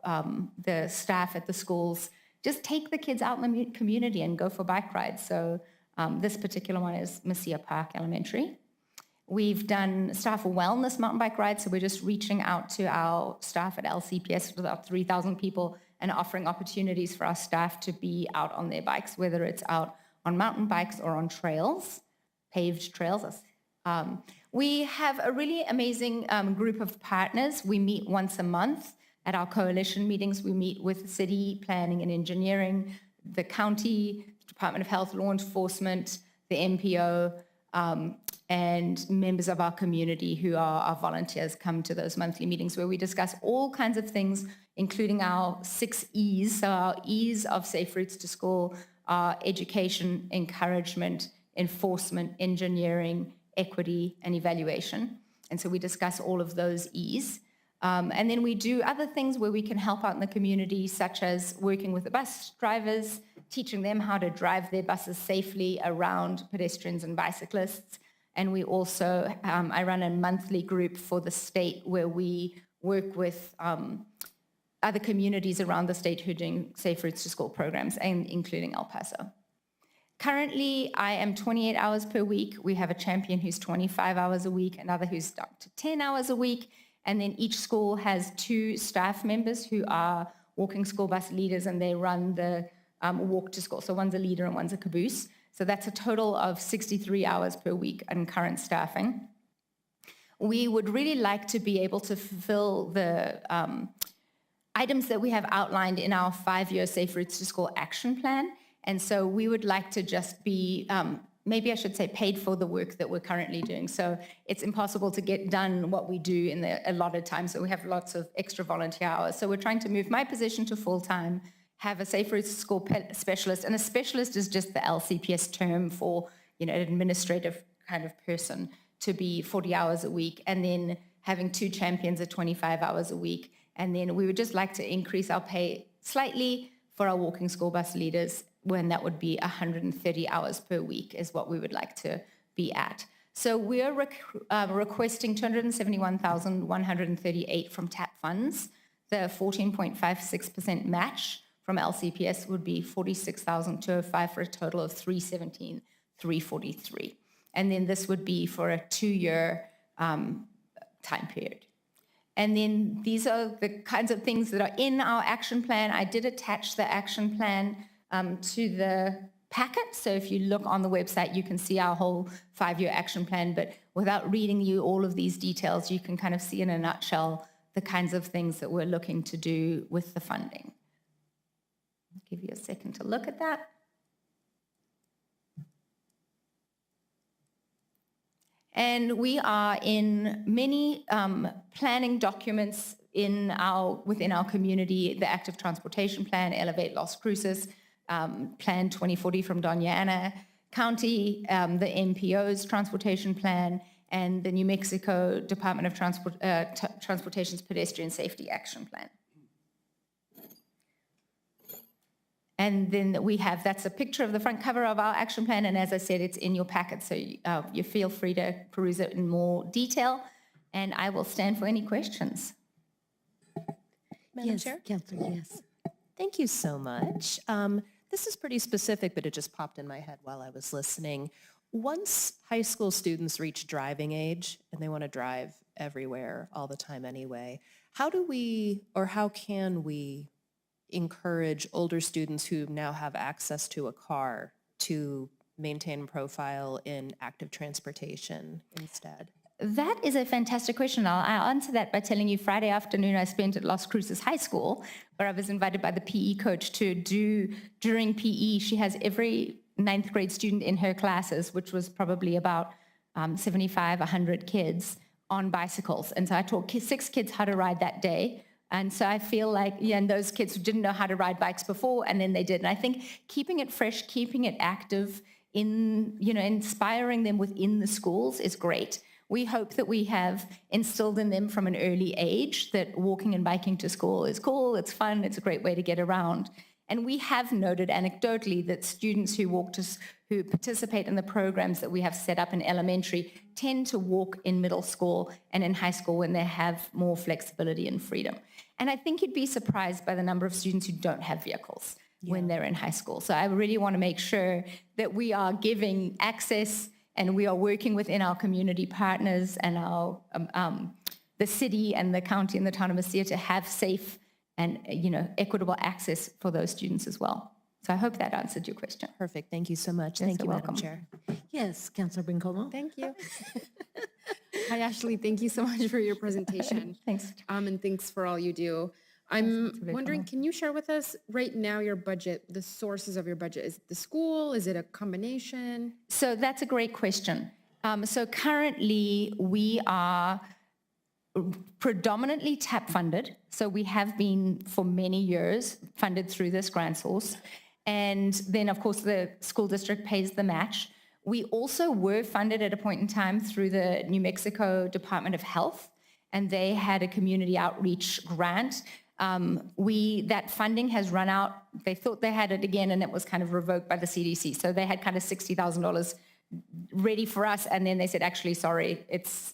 Speaker 10: the staff at the schools just take the kids out in the community and go for bike rides. So this particular one is Mesilla Park Elementary. We've done staff wellness mountain bike rides, so we're just reaching out to our staff at LCPS with about 3,000 people and offering opportunities for our staff to be out on their bikes, whether it's out on mountain bikes or on trails, paved trails. We have a really amazing group of partners. We meet once a month. At our coalition meetings, we meet with city planning and engineering, the county, Department of Health, law enforcement, the MPO, and members of our community who are our volunteers come to those monthly meetings where we discuss all kinds of things, including our 6 E's. So our E's of Safe Routes to School are education, encouragement, enforcement, engineering, equity, and evaluation. And so we discuss all of those E's. And then we do other things where we can help out in the community, such as working with the bus drivers, teaching them how to drive their buses safely around pedestrians and bicyclists. And we also, I run a monthly group for the state where we work with other communities around the state who are doing Safe Routes to School programs, and including El Paso. Currently, I am 28 hours per week. We have a champion who's 25 hours a week, another who's up to 10 hours a week. And then each school has 2 staff members who are walking school bus leaders, and they run the walk to school. So one's a leader and one's a caboose. So that's a total of 63 hours per week in current staffing. We would really like to be able to fulfill the items that we have outlined in our 5-year Safe Routes to School action plan. And so we would like to just be maybe I should say paid for the work that we're currently doing. So it's impossible to get done what we do in the allotted time. So we have lots of extra volunteer hours. So we're trying to move my position to full-time, have a Safe Routes to School specialist. And a specialist is just the LCPS term for, an administrative kind of person, to be 40 hours a week. And then having 2 champions at 25 hours a week. And then we would just like to increase our pay slightly for our walking school bus leaders, when that would be 130 hours per week is what we would like to be at. So we're requesting $271,138 from TAP funds. The 14.56% match from LCPS would be $46,205 for a total of $317,343. And then this would be for a 2-year time period. And then these are the kinds of things that are in our action plan. I did attach the action plan to the packet. So if you look on the website, you can see our whole 5-year action plan. But without reading you all of these details, you can kind of see in a nutshell the kinds of things that we're looking to do with the funding. I'll give you a second to look at that. And we are in many planning documents within our community, the Active Transportation Plan, Elevate Las Cruces, Plan 2040 from Doña Ana County, the MPO's Transportation Plan, and the New Mexico Department of Transportation's Pedestrian Safety Action Plan. And then that's a picture of the front cover of our action plan, and as I said, it's in your packet, so you feel free to peruse it in more detail, and I will stand for any questions.
Speaker 12: Madam Chair?
Speaker 1: Councilor, yes.
Speaker 12: Thank you so much. This is pretty specific, but it just popped in my head while I was listening. Once high school students reach driving age and they want to drive everywhere all the time anyway, how can we encourage older students who now have access to a car to maintain profile in active transportation instead?
Speaker 10: That is a fantastic question. I'll answer that by telling you Friday afternoon I spent at Las Cruces High School, where I was invited by the PE coach to do, during PE, she has every 9th grade student in her classes, which was probably about 75, 100 kids on bicycles. And so I taught 6 kids how to ride that day. And so I feel like, and those kids didn't know how to ride bikes before, and then they did. And I think keeping it fresh, keeping it active, inspiring them within the schools is great. We hope that we have instilled in them from an early age that walking and biking to school is cool, it's fun, it's a great way to get around. And we have noted anecdotally that students who participate in the programs that we have set up in elementary tend to walk in middle school and in high school when they have more flexibility and freedom. And I think you'd be surprised by the number of students who don't have vehicles when they're in high school. So I really want to make sure that we are giving access and we are working within our community partners and our the city and the county and the town of Mesilla to have safe and equitable access for those students as well. So I hope that answered your question.
Speaker 12: Perfect. Thank you so much.
Speaker 10: Yes,
Speaker 12: Thank you,
Speaker 10: you're
Speaker 12: Madam
Speaker 10: welcome.
Speaker 12: Chair.
Speaker 1: Yes, Councilor Bencomo.
Speaker 13: Thank you. Hi, Ashley. Thank you so much for your presentation.
Speaker 10: Thanks.
Speaker 13: And thanks for all you do. I'm wondering, can you share with us right now your budget, the sources of your budget? Is it the school? Is it a combination?
Speaker 10: So that's a great question. So currently we are predominantly TAP funded. So we have been for many years funded through this grant source. And then of course the school district pays the match. We also were funded at a point in time through the New Mexico Department of Health, and they had a community outreach grant. That funding has run out. They thought they had it again, and it was kind of revoked by the CDC. So they had kind of $60,000 ready for us, and then they said, actually, sorry, it's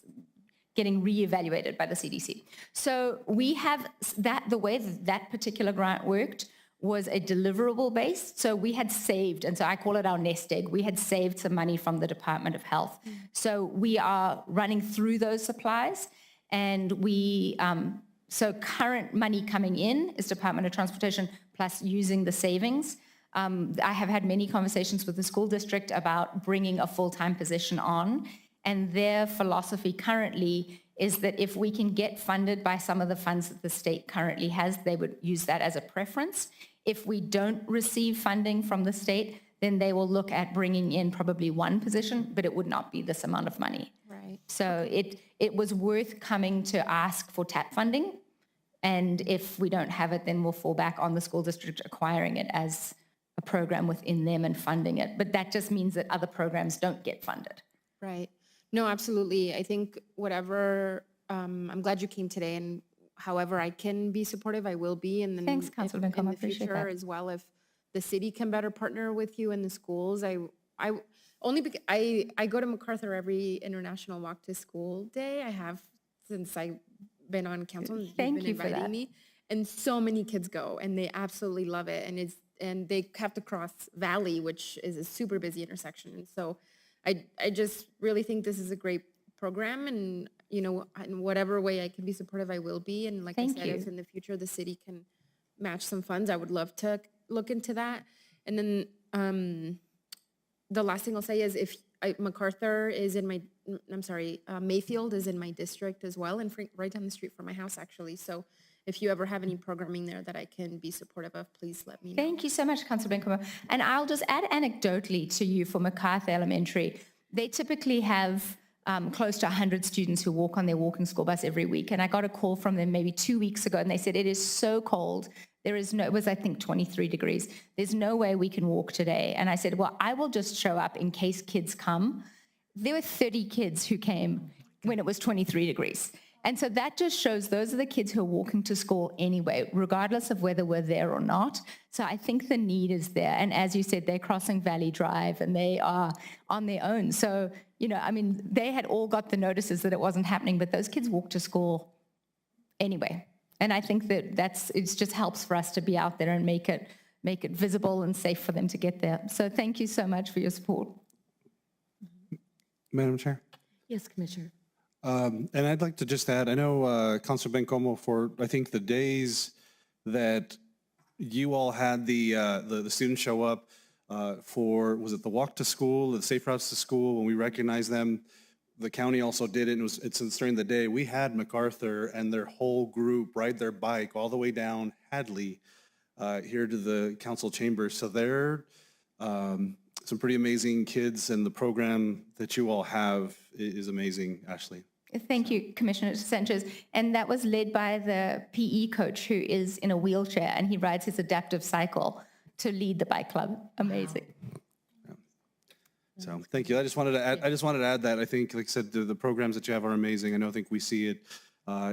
Speaker 10: getting reevaluated by the CDC. So we have the way that particular grant worked was a deliverable based. So we had saved, and so I call it our nest egg, we had saved some money from the Department of Health. So we are running through those supplies, and so current money coming in is Department of Transportation plus using the savings. I have had many conversations with the school district about bringing a full-time position on, and their philosophy currently is that if we can get funded by some of the funds that the state currently has, they would use that as a preference. If we don't receive funding from the state, then they will look at bringing in probably one position, but it would not be this amount of money.
Speaker 13: Right.
Speaker 10: So it was worth coming to ask for TAP funding, and if we don't have it, then we'll fall back on the school district acquiring it as a program within them and funding it. But that just means that other programs don't get funded.
Speaker 13: Right. No, absolutely. I think whatever, I'm glad you came today, and however I can be supportive, I will be. And then
Speaker 10: Thanks, Councilor
Speaker 13: in
Speaker 10: Bencomo, I
Speaker 13: the
Speaker 10: appreciate
Speaker 13: future
Speaker 10: that.
Speaker 13: as well, if the city can better partner with you in the schools, I only because I go to MacArthur every International Walk to School Day. I have since I've been on council. And you've
Speaker 10: Thank
Speaker 13: been
Speaker 10: you for
Speaker 13: inviting
Speaker 10: that.
Speaker 13: me, and so many kids go, and they absolutely love it. And they have to cross Valley, which is a super busy intersection. And so I just really think this is a great program, and in whatever way I can be supportive, I will be. And like
Speaker 10: Thank
Speaker 13: I said,
Speaker 10: you.
Speaker 13: if in the future the city can match some funds, I would love to look into that. And then the last thing I'll say is if MacArthur is in my I'm sorry, Mayfield is in my district as well, and right down the street from my house, actually. So if you ever have any programming there that I can be supportive of, please let me know.
Speaker 10: Thank you so much, Councillor Bencomo. And I'll just add anecdotally to you for MacArthur Elementary. They typically have close to 100 students who walk on their walking school bus every week. And I got a call from them maybe 2 weeks ago, and they said, it is so cold. There is no, it was, I think, 23 degrees. There's no way we can walk today. And I said, well, I will just show up in case kids come. There were 30 kids who came when it was 23 degrees. And so that just shows those are the kids who are walking to school anyway, regardless of whether we're there or not. So I think the need is there. And as you said, they're crossing Valley Drive and they are on their own. So, you know, I mean, they had all got the notices that it wasn't happening, but those kids walk to school anyway. And I think that it just helps for us to be out there and make it visible and safe for them to get there. So thank you so much for your support.
Speaker 5: Madam Chair?
Speaker 1: Yes, Commissioner.
Speaker 5: And I'd like to just add, I know Councilor Bencomo, for I think the days that you all had the students show up for, was it the walk to school, the safe routes to school, when we recognized them, the county also did it, and it's during the day. We had MacArthur and their whole group ride their bike all the way down Hadley here to the council chambers. So they're some pretty amazing kids, and the program that you all have is amazing, Ashley.
Speaker 10: Thank you, Commissioner Sanchez. And that was led by the PE coach who is in a wheelchair, and he rides his adaptive cycle to lead the bike club. Amazing.
Speaker 5: Yeah. So thank you. I just wanted to add that. I think, like I said, the programs that you have are amazing. I think we see it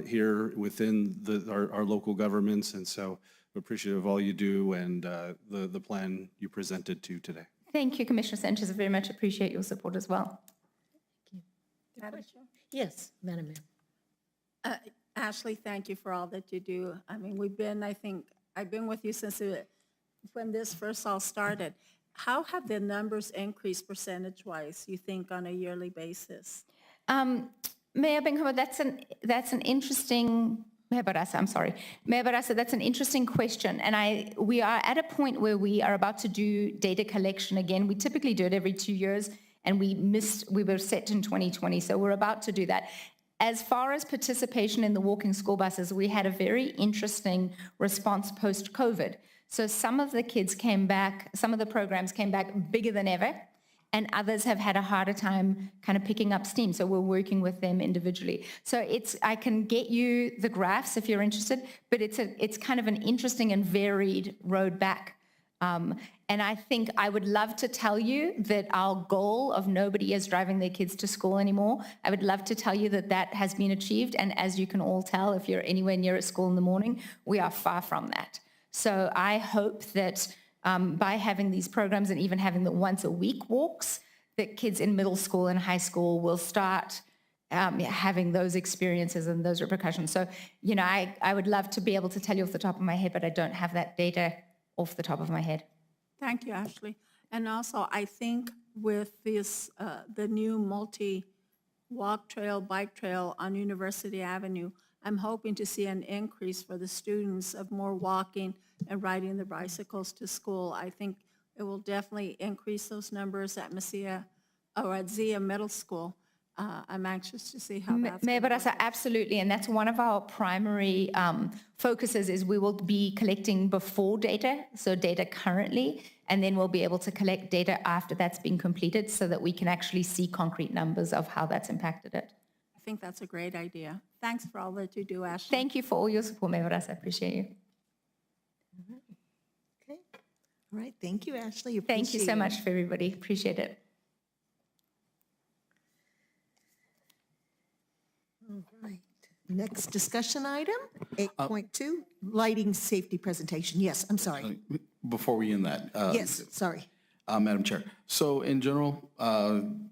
Speaker 5: here within our local governments, and so we're appreciative of all you do and the plan you presented to today.
Speaker 10: Thank you, Commissioner Sanchez. I very much appreciate your support as well.
Speaker 1: Yes, Madam Mayor.
Speaker 7: Ashley, thank you for all that you do. I mean, I've been with you since when this first all started. How have the numbers increased percentage-wise, you think, on a yearly basis?
Speaker 10: Mayor Bencomo, that's an interesting, Mayor Barraza, I'm sorry. Mayor Barraza, that's an interesting question. And we are at a point where we are about to do data collection again. We typically do it every 2 years, and we were set in 2020, so we're about to do that. As far as participation in the walking school buses, we had a very interesting response post-COVID. So some of the kids came back, some of the programs came back bigger than ever, and others have had a harder time kind of picking up steam. So we're working with them individually. So I can get you the graphs if you're interested, but it's kind of an interesting and varied road back. And I think I would love to tell you that our goal of nobody is driving their kids to school anymore. I would love to tell you that that has been achieved. And as you can all tell, if you're anywhere near a school in the morning, we are far from that. So I hope that by having these programs and even having the once a week walks, that kids in middle school and high school will start having those experiences and those repercussions. So, you know, I would love to be able to tell you off the top of my head, but I don't have that data off the top of my head.
Speaker 7: Thank you, Ashley. And also, I think with this, the new multi-walk trail, bike trail on University Avenue, I'm hoping to see an increase for the students of more walking and riding their bicycles to school. I think it will definitely increase those numbers at Zia Middle School. I'm anxious to see how that's
Speaker 10: Mayor
Speaker 7: going to
Speaker 10: Barraza, absolutely, and that's one of our primary focuses is we will be collecting before data, so data currently, and then we'll be able to collect data after that's been completed so that we can actually see concrete numbers of how that's impacted it.
Speaker 7: I think that's a great idea. Thanks for all that you do, Ashley.
Speaker 10: Thank you for all your support, Mayor Barraza. I appreciate you.
Speaker 1: Okay. All right. Thank you, Ashley.
Speaker 10: Thank you so
Speaker 1: Appreciate it.
Speaker 10: much for everybody. Appreciate it.
Speaker 1: All right. Next discussion item, 8.2, lighting safety presentation. Yes, I'm sorry.
Speaker 8: Before we end that.
Speaker 1: Yes, sorry.
Speaker 8: Madam Chair, so in general,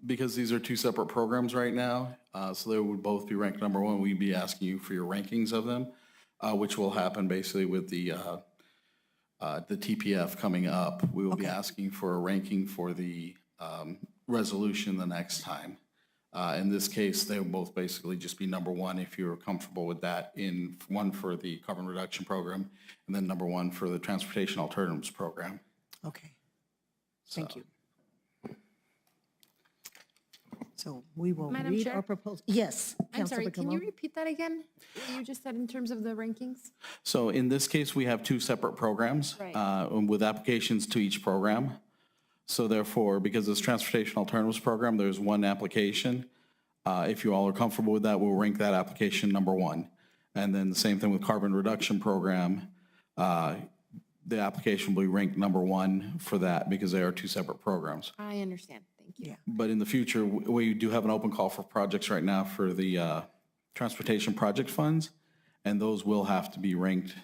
Speaker 8: because these are two separate programs right now, so they would both be ranked number one, we'd be asking you for your rankings of them, which will happen basically with the TPF coming up. We will be asking for a ranking for the resolution the next time. In this case, they will both basically just be number one if you're comfortable with that, in one for the carbon reduction program, and then number one for the transportation alternatives program.
Speaker 1: Okay. Thank you. So we will
Speaker 13: Madam
Speaker 1: read
Speaker 13: Chair?
Speaker 1: our proposal. Yes.
Speaker 13: I'm sorry,
Speaker 1: Councilor
Speaker 13: can you
Speaker 1: Camon.
Speaker 13: repeat that again? What you just said in terms of the rankings?
Speaker 8: So in this case, we have two separate programs with applications to each program. So therefore, because it's Transportation Alternatives Program, there's one application. If you all are comfortable with that, we'll rank that application number one. And then the same thing with Carbon Reduction Program. The application will be ranked number one for that because they are two separate programs.
Speaker 13: I understand, thank you.
Speaker 8: But in the future, we do have an open call for projects right now for the transportation project funds, and those will have to be ranked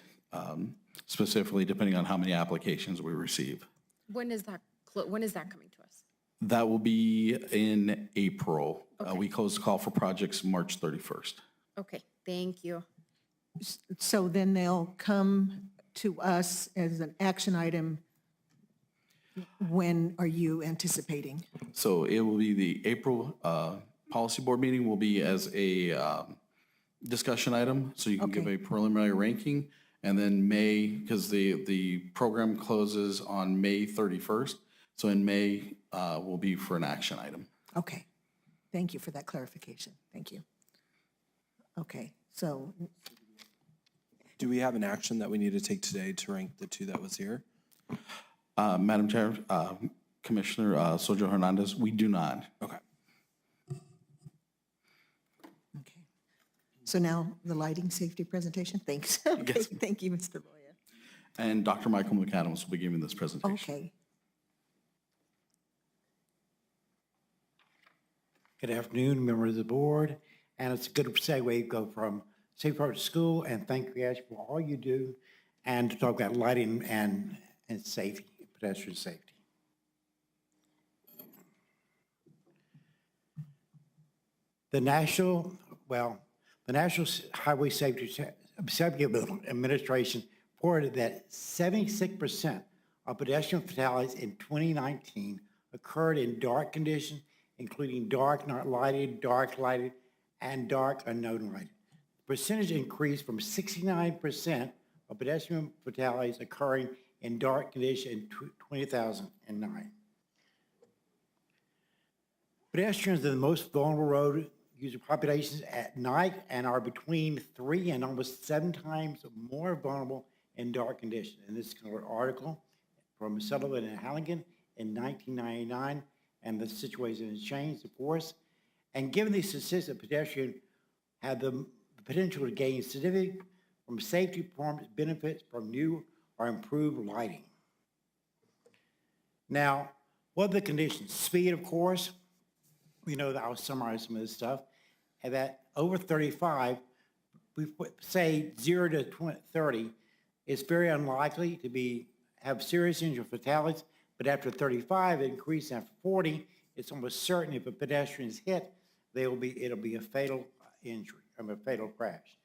Speaker 8: specifically depending on how many applications we receive.
Speaker 13: When is that coming to us?
Speaker 8: That will be in April. We close the call for projects March 31st.
Speaker 13: Okay, thank you.
Speaker 1: So then they'll come to us as an action item. When are you anticipating?
Speaker 8: So it will be the April policy board meeting will be as a discussion item, so you can give a preliminary ranking. And then May, because the program closes on May 31st, so in May will be for an action item.
Speaker 1: Okay. Thank you for that clarification. Thank you. Okay, so
Speaker 14: Do we have an action that we need to take today to rank the two that was here?
Speaker 8: Madam Chair, Commissioner Sojo Hernandez, we do not.
Speaker 14: Okay.
Speaker 1: okay. So now the lighting safety presentation. Thanks. Okay,
Speaker 8: Yes.
Speaker 1: thank you, Mr. Loya.
Speaker 8: And Dr. Michael McAdams will be giving this presentation.
Speaker 1: Okay.
Speaker 15: Good afternoon, members of the board. And it's a good segue, go from Safe Harbor School, and thank you guys for all you do, and to talk about lighting and safety, pedestrian safety. The National Highway Safety Administration reported that 76% of pedestrian fatalities in 2019 occurred in dark conditions, including dark not lighted, dark lighted, and dark unknown lighted. The percentage increased from 69% of pedestrian fatalities occurring in dark conditions in 2009. Pedestrians are the most vulnerable road user populations at night and are between 3 and almost 7 times more vulnerable in dark conditions. And this is an article from Sullivan and Halligan in 1999, and the situation has changed, of course. And given these statistics, pedestrians have the potential to gain significant from safety performance benefits from new or improved lighting. Now, what are the conditions? Speed, of course. We know that I'll summarize some of this stuff. And that over 35, we say 0 to 30, it's very unlikely to have serious injury or fatalities. But after 35, it increases. After 40, it's almost certain if a pedestrian is hit, it'll be a fatal injury, a fatal crash.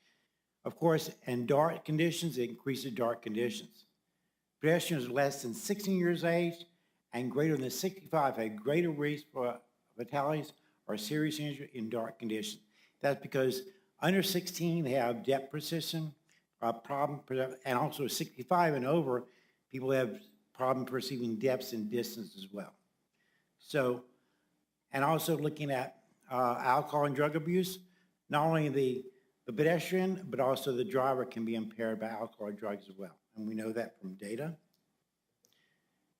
Speaker 15: Of course, in dark conditions, it increases dark conditions. Pedestrians less than 16 years of age and greater than 65 have greater risk for fatalities or serious injury in dark conditions. That's because under 16, they have depth perception problem, and also 65 and over, people have problem perceiving depths and distance as well. So, and also looking at alcohol and drug abuse, not only the pedestrian, but also the driver can be impaired by alcohol or drugs as well. And we know that from data.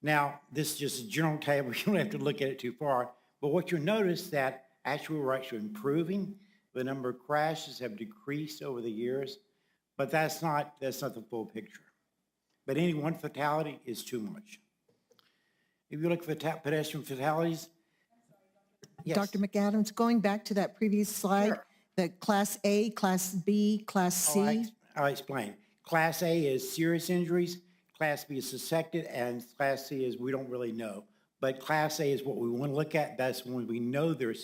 Speaker 15: Now, this is just a general table. You don't have to look at it too far. But what you'll notice that actually we're actually improving. The number of crashes have decreased over the years, but that's not the full picture. But any one fatality is too much. If you look at pedestrian fatalities, yes.
Speaker 1: Dr. McAdams, going back to that previous slide,
Speaker 15: Sure.
Speaker 1: the Class A, Class B, Class C.
Speaker 15: I'll explain. Class A is serious injuries, Class B is suspected, and Class C is we don't really know. But Class A is what we want to look at. That's when we know there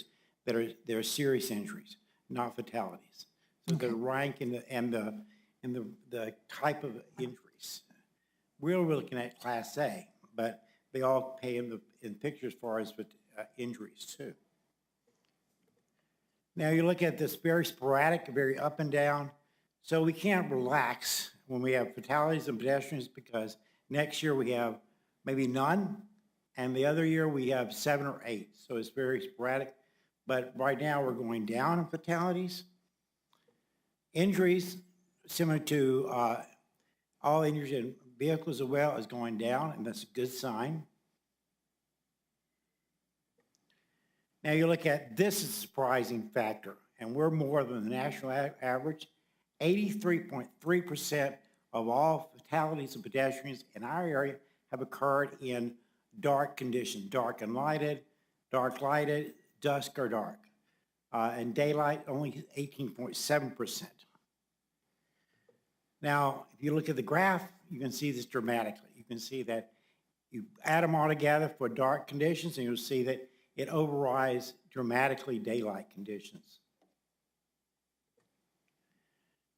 Speaker 15: are serious injuries, not fatalities. So the rank and the type of injuries. We're looking at Class A, but they all pay in picture as far as injuries too. Now you look at this very sporadic, very up and down. So we can't relax when we have fatalities and pedestrians because next year we have maybe none, and the other year we have 7 or 8. So it's very sporadic. but right now we're going down in fatalities. Injuries, similar to all injuries in vehicles as well, is going down, and that's a good sign. Now you look at, this is a surprising factor, and we're more than the national average. 83.3% of all fatalities of pedestrians in our area have occurred in dark conditions, dark and lighted, dark lighted, dusk or dark. And daylight, only 18.7%. Now, if you look at the graph, you can see this dramatically. You can see that you add them all together for dark conditions, and you'll see that it overrides dramatically daylight conditions.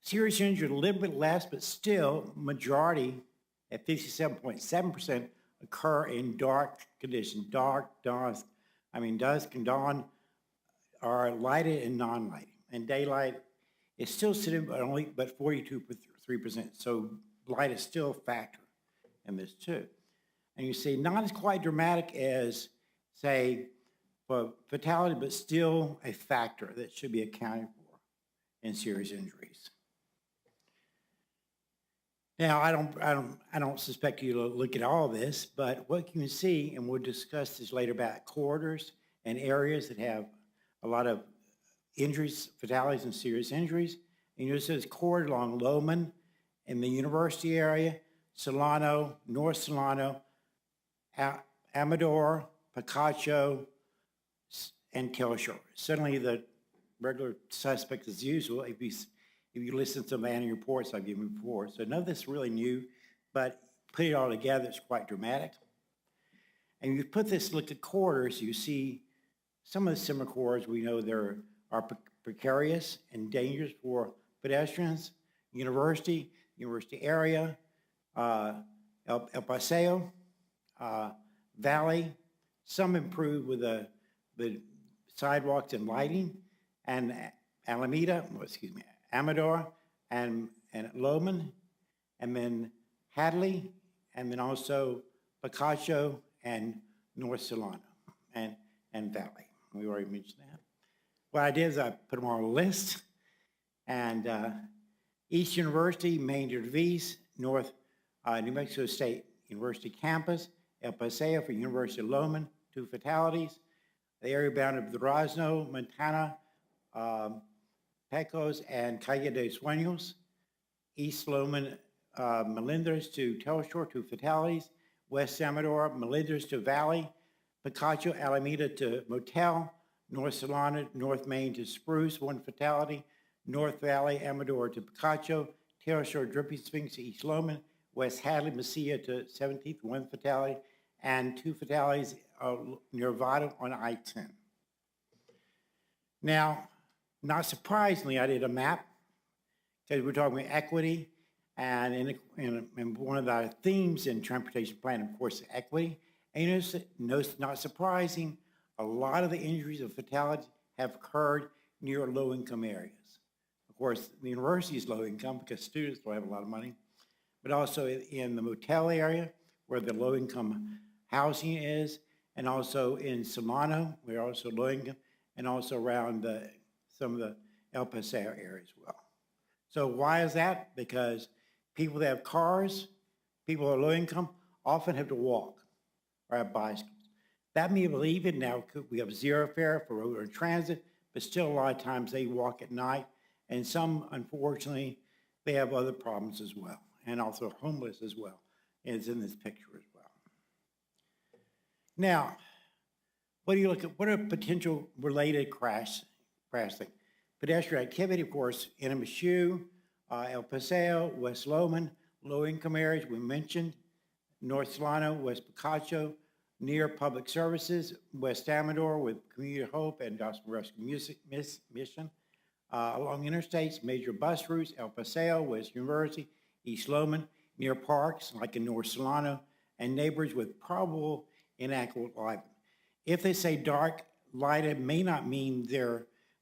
Speaker 15: Serious injury, a little bit less, but still, majority at 57.7% occur in dark conditions, dark, dusk, dusk and dawn are lighted and non-lighted. And daylight is still sitting but 42.3%. So light is still a factor in this too. And you see, not as quite dramatic as, say, for fatality, but still a factor that should be accounted for in serious injuries. Now, I don't suspect you to look at all this, but what you can see, and we'll discuss this later about corridors and areas that have a lot of injuries, fatalities, and serious injuries. And you'll see this corridor along Lowman in the university area, Solano, North Solano, Amador, Picacho, and Telshore. Certainly the regular suspect as usual, if you listen to some annual reports I've given before. So none of this is really new, but put it all together, it's quite dramatic. And you put this, look at corridors, you see some of the similar corridors we know there are precarious and dangerous for pedestrians. University area, El Paseo, Valley, some improved with the sidewalks and lighting, and Amador, and Lowman, and then Hadley, and then also Picacho and North Solano, and Valley. We already mentioned that. What I did is I put them on a list, and East University, Main Dervis, North New Mexico State University campus, El Paseo for University of Lowman, 2 fatalities. The area bounded with Durazno, Montana, Pecos, and Calle de Sueños. East Lowman, Melindres to Telshore, 2 fatalities. West Amador, Melindres to Valley. Picacho, Alameda to Motel. North Solano, North Main to Spruce, 1 fatality. North Valley, Amador to Picacho. Telshore, Dripping Sphinx to East Lowman. West Hadley, Mesilla to 17th, 1 fatality. And 2 fatalities near Vado on I-10. Now, not surprisingly, I did a map because we're talking about equity, and in one of the themes in transportation plan, of course, is equity. And not surprising, a lot of the injuries and fatalities have occurred near low-income areas. Of course, the university is low-income because students don't have a lot of money, but also in the motel area where the low-income housing is, and also in Solano, we're also low-income, and also around some of the El Paseo area as well. So why is that? Because people that have cars, people who are low income, often have to walk or have bicycles. That may believe it now, we have zero fare for road and transit, but still a lot of times they walk at night, and some, unfortunately, they have other problems as well, and also homeless as well, as in this picture as well. Now, what do you look at? What are potential related crash things? Pedestrian activity, of course, NMSU, El Paseo, West Lowman, low-income areas we mentioned, North Solano, West Picacho, near public services, West Amador with Community Hope and Gospel Rescue Mission. Along interstates, major bus routes, El Paseo, West University, East Lowman, near parks like in North Solano, and neighbors with probable inadequate lighting. If they say dark lighted, may not mean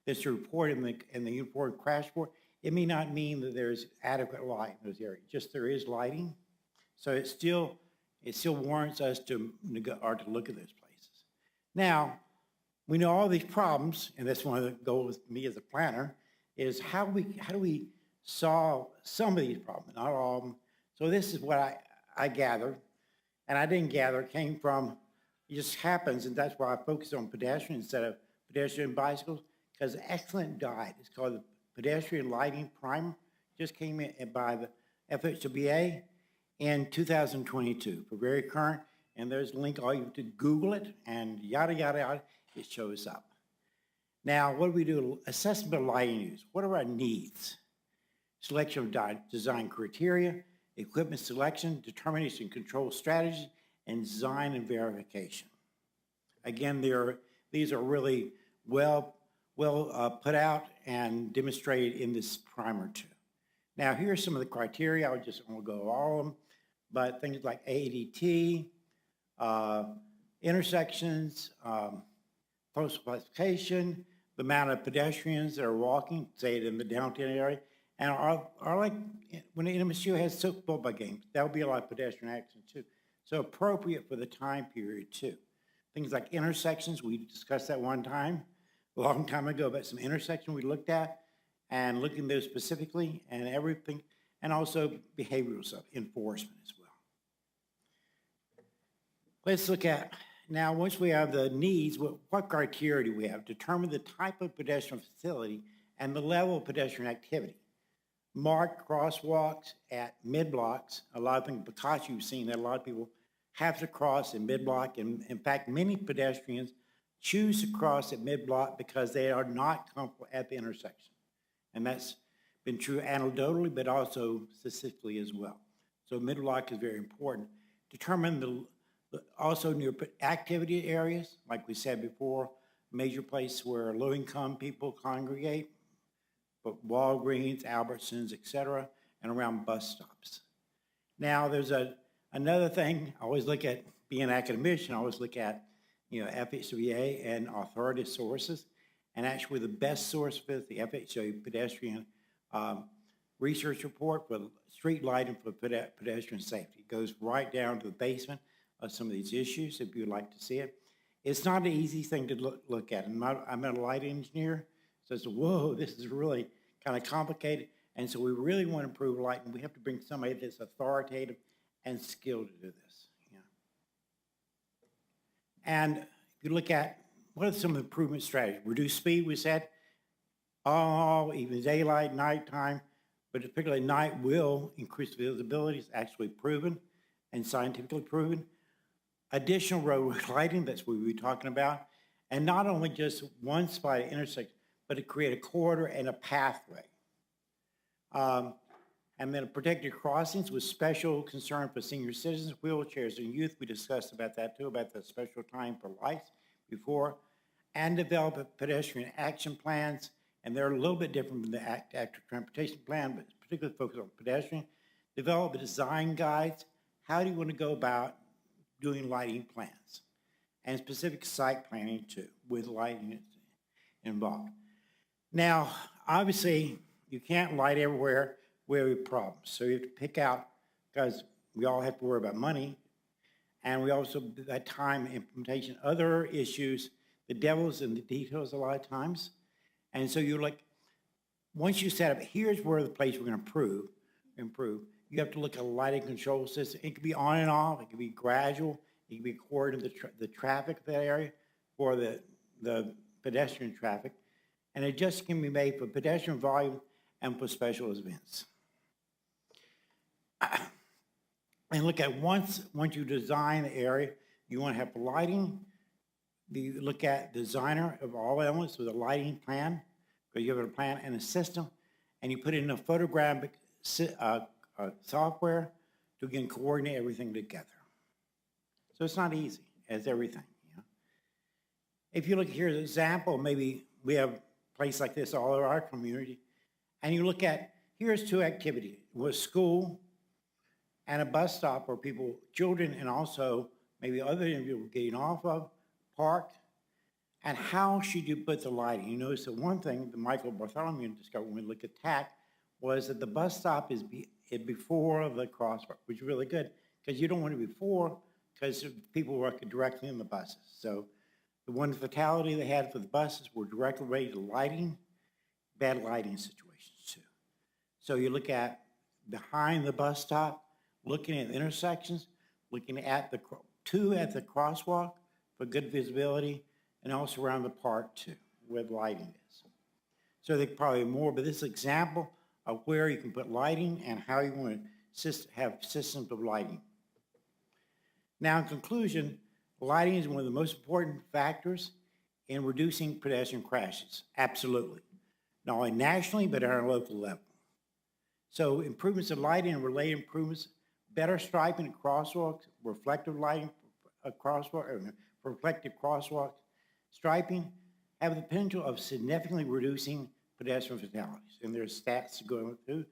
Speaker 15: this report in the uniform crash report, it may not mean that there's adequate light in those areas. Just there is lighting, so it still warrants us to look at those places. Now, we know all these problems, and that's one of the goals of me as a planner, is how do we solve some of these problems, not all of them. So this is what I gathered, and I didn't gather, it came from, it just happens, and that's why I focus on pedestrian instead of pedestrian bicycles, because excellent guide, it's called the Pedestrian Lighting Primer, just came in by the FHWA in 2022, for very current, and there's a link, all you have to Google it, and yada, yada, yada, it shows up. Now, what do we do? Assessment of lighting use. What are our needs? Selection of design criteria, equipment selection, determination control strategy, and design and verification. Again, these are really well put out and demonstrated in this primer too. Now, here are some of the criteria. I just won't go all of them, but things like ADT, intersections, postal classification, the amount of pedestrians that are walking, say it in the downtown area, and are like when the MSU has football games, that would be a lot of pedestrian action too. So appropriate for the time period too. Things like intersections, we discussed that one time, a long time ago, about some intersection we looked at and looking at those specifically and everything, and also behavioral stuff, enforcement as well. Let's look at, now once we have the needs, what criteria do we have? Determine the type of pedestrian facility and the level of pedestrian activity. Mark crosswalks at mid-blocks. A lot of things, because you've seen that a lot of people have to cross in mid-block. And in fact, many pedestrians choose to cross at mid-block because they are not comfortable at the intersection. And that's been true anecdotally, but also statistically as well. So mid-block is very important. Determine also near activity areas, like we said before, major places where low-income people congregate, but Walgreens, Albertsons, et cetera, and around bus stops. Now, there's another thing, I always look at, being an academician, I always look at, FHWA and authoritative sources, and actually the best source for the FHWA pedestrian research report for street lighting for pedestrian safety. It goes right down to the basement of some of these issues, if you'd like to see it. It's not an easy thing to look at. I'm a light engineer, so it's, whoa, this is really kind of complicated. And so we really want to improve lighting. We have to bring somebody that's authoritative and skilled to do this. And if you look at, what are some improvement strategies? Reduce speed, we said, even daylight, nighttime, but particularly night will increase visibility. It's actually proven and scientifically proven. Additional road lighting, that's what we were talking about. And not only just one spot at intersection, but to create a corridor and a pathway. And then protected crossings with special concern for senior citizens, wheelchairs, and youth. We discussed about that too, about the special time for lights before. And develop pedestrian action plans. And they're a little bit different from the active transportation plan, but particularly focused on pedestrian. Develop design guides. How do you want to go about doing lighting plans? And specific site planning too, with lighting involved. Now, obviously, you can't light everywhere where we have problems. So you have to pick out, because we all have to worry about money, and we also, at time, implementation, other issues, the devil's in the details a lot of times. And so you're like, once you set up, here's where the place we're going to improve, you have to look at a lighting control system. It could be on and off, it could be gradual, it could be according to the traffic of that area, or the pedestrian traffic. And it just can be made for pedestrian volume and for special events. And look at once you design the area, you want to have lighting. You look at designer of all elements with a lighting plan, because you have a plan and a system, and you put it in a photographic software to again coordinate everything together. So it's not easy as everything. If you look here as an example, maybe we have a place like this all over our community, and you look at, here's two activities, with school and a bus stop where people, children and also maybe other individuals getting off of, parked, and how should you put the lighting? You notice that one thing that Michael Bartholomew discovered when we looked at TAC was that the bus stop is before the crosswalk, which is really good, because you don't want it before, because people work directly in the buses. So The one fatality they had for the buses were directly related to lighting, bad lighting situations too. So you look at behind the bus stop, looking at intersections, looking at the two at the crosswalk for good visibility, and also around the park too, where the lighting is. So there probably more, but this is an example of where you can put lighting and how you want to have systems of lighting. Now, in conclusion, lighting is one of the most important factors in reducing pedestrian crashes, absolutely. Not only nationally, but at our local level. So improvements in lighting and related improvements, better striping at crosswalks, reflective lighting, reflective crosswalks, striping, have the potential of significantly reducing pedestrian fatalities. And there's stats going through.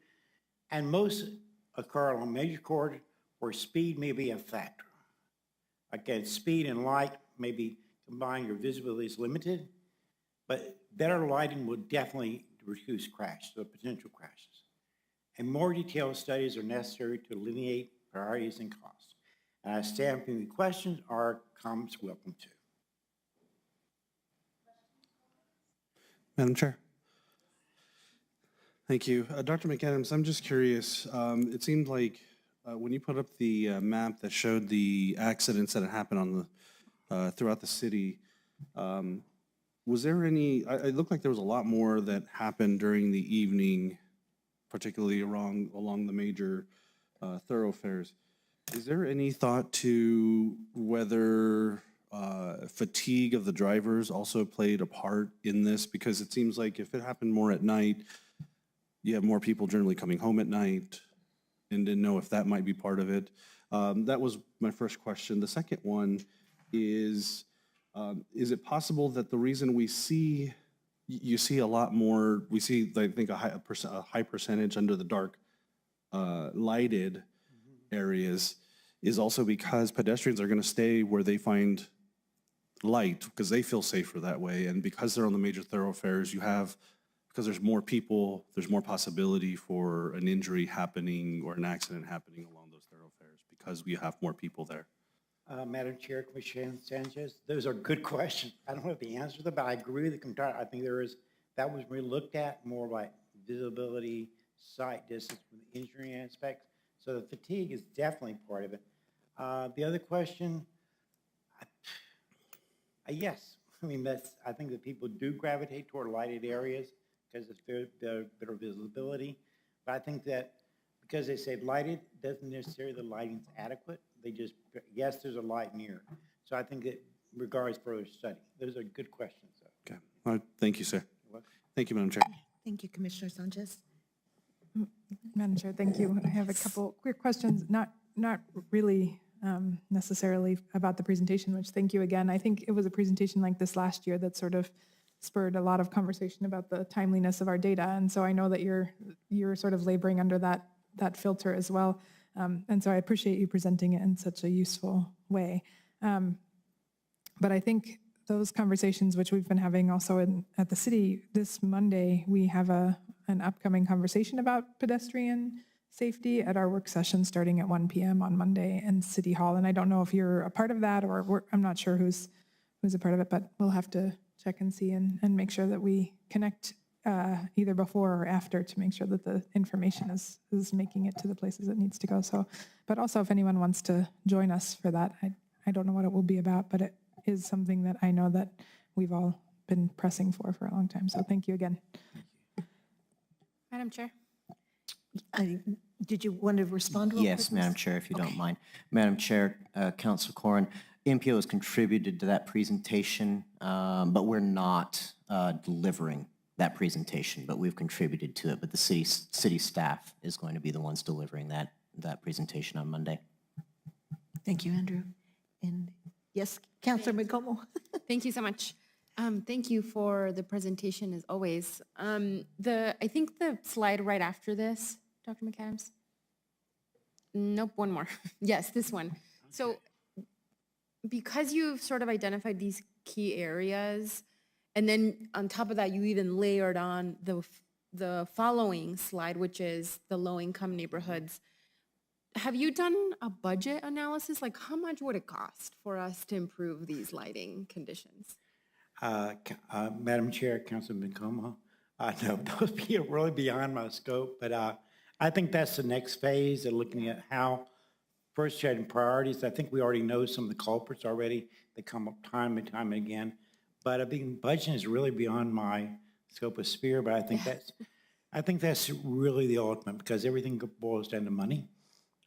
Speaker 15: And most occur along major corridors where speed may be a factor. Again, speed and light may be combined, your visibility is limited, but better lighting will definitely reduce crashes, or potential crashes. And more detailed studies are necessary to delineate priorities and costs. And I stand for any questions or comments, welcome to.
Speaker 5: Madam Chair. Thank you. Dr. McAdams, I'm just curious. It seemed like when you put up the map that showed the accidents that had happened on the throughout the city, was there any, it looked like there was a lot more that happened during the evening, particularly along the major thoroughfares. Is there any thought to whether fatigue of the drivers also played a part in this? Because it seems like if it happened more at night, you have more people generally coming home at night, and didn't know if that might be part of it. That was my first question. The second one is it possible that the reason you see a lot more, we see, I think, a high percentage under the dark lighted areas is also because pedestrians are going to stay where they find light because they feel safer that way, and because they're on the major thoroughfares, because there's more people, there's more possibility for an injury happening or an accident happening along those thoroughfares because we have more people there.
Speaker 15: Madam Chair, Commissioner Sanchez, those are good questions. I don't have the answer to them, but I agree with the I think that was really looked at more like visibility, sight distance, from the injury aspects. So the fatigue is definitely part of it. The other question, yes. I mean, I think that people do gravitate toward lighted areas because it's better visibility. But I think that because they say lighted, doesn't necessarily the lighting's adequate. They just, yes, there's a light near. So I think it regards further study. Those are good questions, though.
Speaker 5: Okay. All right. Thank you, sir. Thank you, Madam Chair.
Speaker 1: Thank you, Commissioner Sanchez.
Speaker 4: Madam Chair, thank you. I have a couple quick questions, not really necessarily about the presentation, which thank you again. I think it was a presentation like this last year that sort of spurred a lot of conversation about the timeliness of our data. And so I know that you're sort of laboring under that filter as well. And so I appreciate you presenting it in such a useful way. But I think those conversations, which we've been having also at the city, this Monday, we have an upcoming conversation about pedestrian safety at our work session starting at 1 p.m. on Monday in City Hall. And I don't know if you're a part of that or I'm not sure who's a part of it, but we'll have to check and see and make sure that we connect either before or after to make sure that the information is making it to the places it needs to go. So, but also if anyone wants to join us for that, I don't know what it will be about, but it is something that I know that we've all been pressing for a long time. So thank you again.
Speaker 13: Madam Chair.
Speaker 1: Did you want to respond real
Speaker 3: Yes,
Speaker 1: quick?
Speaker 3: Madam Chair, if you don't mind. Madam Chair, Councilor Corrin, MPO has contributed to that presentation, but we're not delivering that presentation, but we've contributed to it. But the city staff is going to be the ones delivering that presentation on Monday.
Speaker 1: Thank you, Andrew. And yes, Councilor McComo.
Speaker 13: Thank you so much. Thank you for the presentation as always. I think the slide right after this, Dr. McAdams. Nope, one more. Yes, this one. So because you've sort of identified these key areas, and then on top of that, you even layered on the following slide, which is the low-income neighborhoods. have you done a budget analysis? Like, how much would it cost for us to improve these lighting conditions?
Speaker 15: Madam Chair, Councilman Como, no, those be really beyond my scope, but I think that's the next phase of looking at how first setting priorities. I think we already know some of the culprits already that come up time and time again. But I think budgeting is really beyond my scope of sphere, but I think that's really the ultimate because everything boils down to money.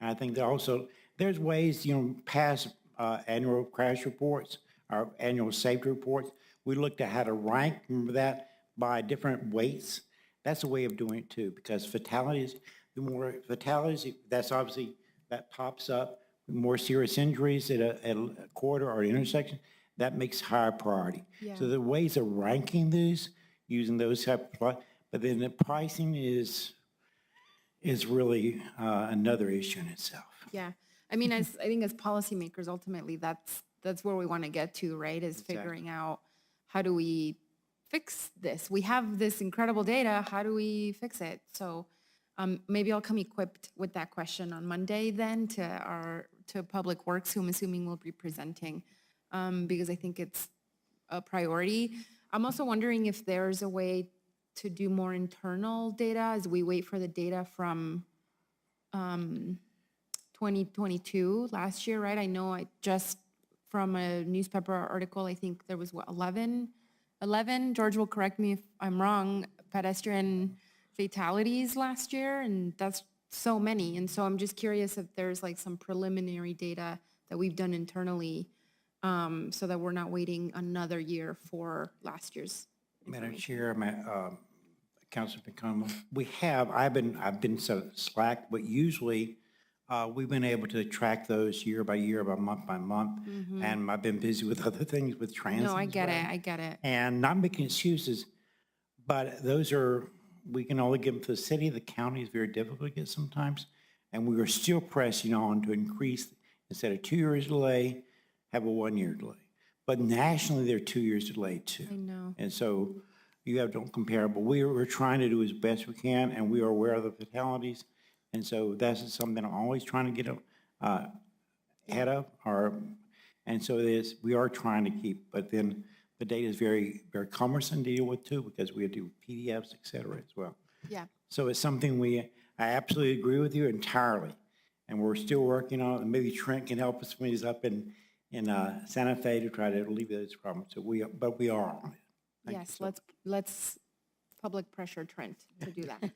Speaker 15: I think that also there's ways, past annual crash reports, our annual safety reports, we looked at how to rank, remember that, by different weights. That's a way of doing it too, because fatalities, the more fatalities, that's obviously, that pops up, more serious injuries at a corridor or intersection, that makes higher priority.
Speaker 13: Yeah.
Speaker 15: So the ways of ranking these, using those type of, but then the pricing is really another issue in itself.
Speaker 13: Yeah, I mean, I think as policymakers, ultimately, that's where we want to get to, right? Is figuring out how do we fix this? We have this incredible data. How do we fix it? So maybe I'll come equipped with that question on Monday then to Public Works, who I'm assuming will be presenting, because I think it's a priority. I'm also wondering if there's a way to do more internal data as we wait for the data from 2022 last year, right? I know I just from a newspaper article, I think there was 11, George will correct me if I'm wrong, pedestrian fatalities last year, and that's so many. And so I'm just curious if there's like some preliminary data that we've done internally so that we're not waiting another year for last year's.
Speaker 15: Madam Chair, Councilman Como, I've been so slack, but usually we've been able to track those year by year, by month, and I've been busy with other things with transit.
Speaker 13: No, I get it.
Speaker 15: And not making excuses, but we can only give them to the city. The county is very difficult to get sometimes, and we are still pressing on to increase, instead of 2 years delay, have a 1 year delay. But nationally, they're 2 years delayed too.
Speaker 13: I know.
Speaker 15: And so you don't compare, but we're trying to do as best we can, and we are aware of the fatalities. And so that's something I'm always trying to get ahead of, and so we are trying to keep, but then the data is very, very cumbersome to deal with too, because we have to do PDFs, et cetera, as well.
Speaker 13: Yeah.
Speaker 15: So it's something I absolutely agree with you entirely, and we're still working on it, and maybe Trent can help us when he's up in Santa Fe to try to alleviate this problem. So we are on it. Thank
Speaker 13: Yes,
Speaker 15: you.
Speaker 13: let's public pressure Trent to do that.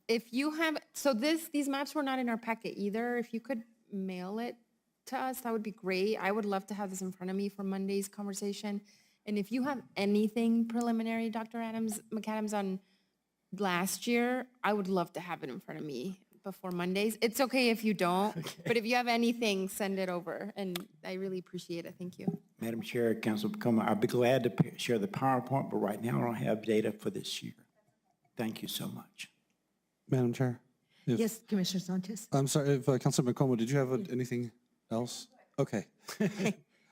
Speaker 13: If you have, so these maps were not in our packet either. If you could mail it to us, that would be great. I would love to have this in front of me for Monday's conversation. And if you have anything preliminary, Dr. McAdams, on last year, I would love to have it in front of me before Mondays. It's okay if you don't, but if you have anything, send it over. And I really appreciate it. Thank you.
Speaker 15: Madam Chair, Councilman Como, I'd be glad to share the PowerPoint, but right now I don't have data for this year. Thank you so much.
Speaker 5: Madam Chair?
Speaker 1: Yes, Commissioner Sanchez.
Speaker 5: I'm sorry, if Councilman Como, did you have anything else? Okay.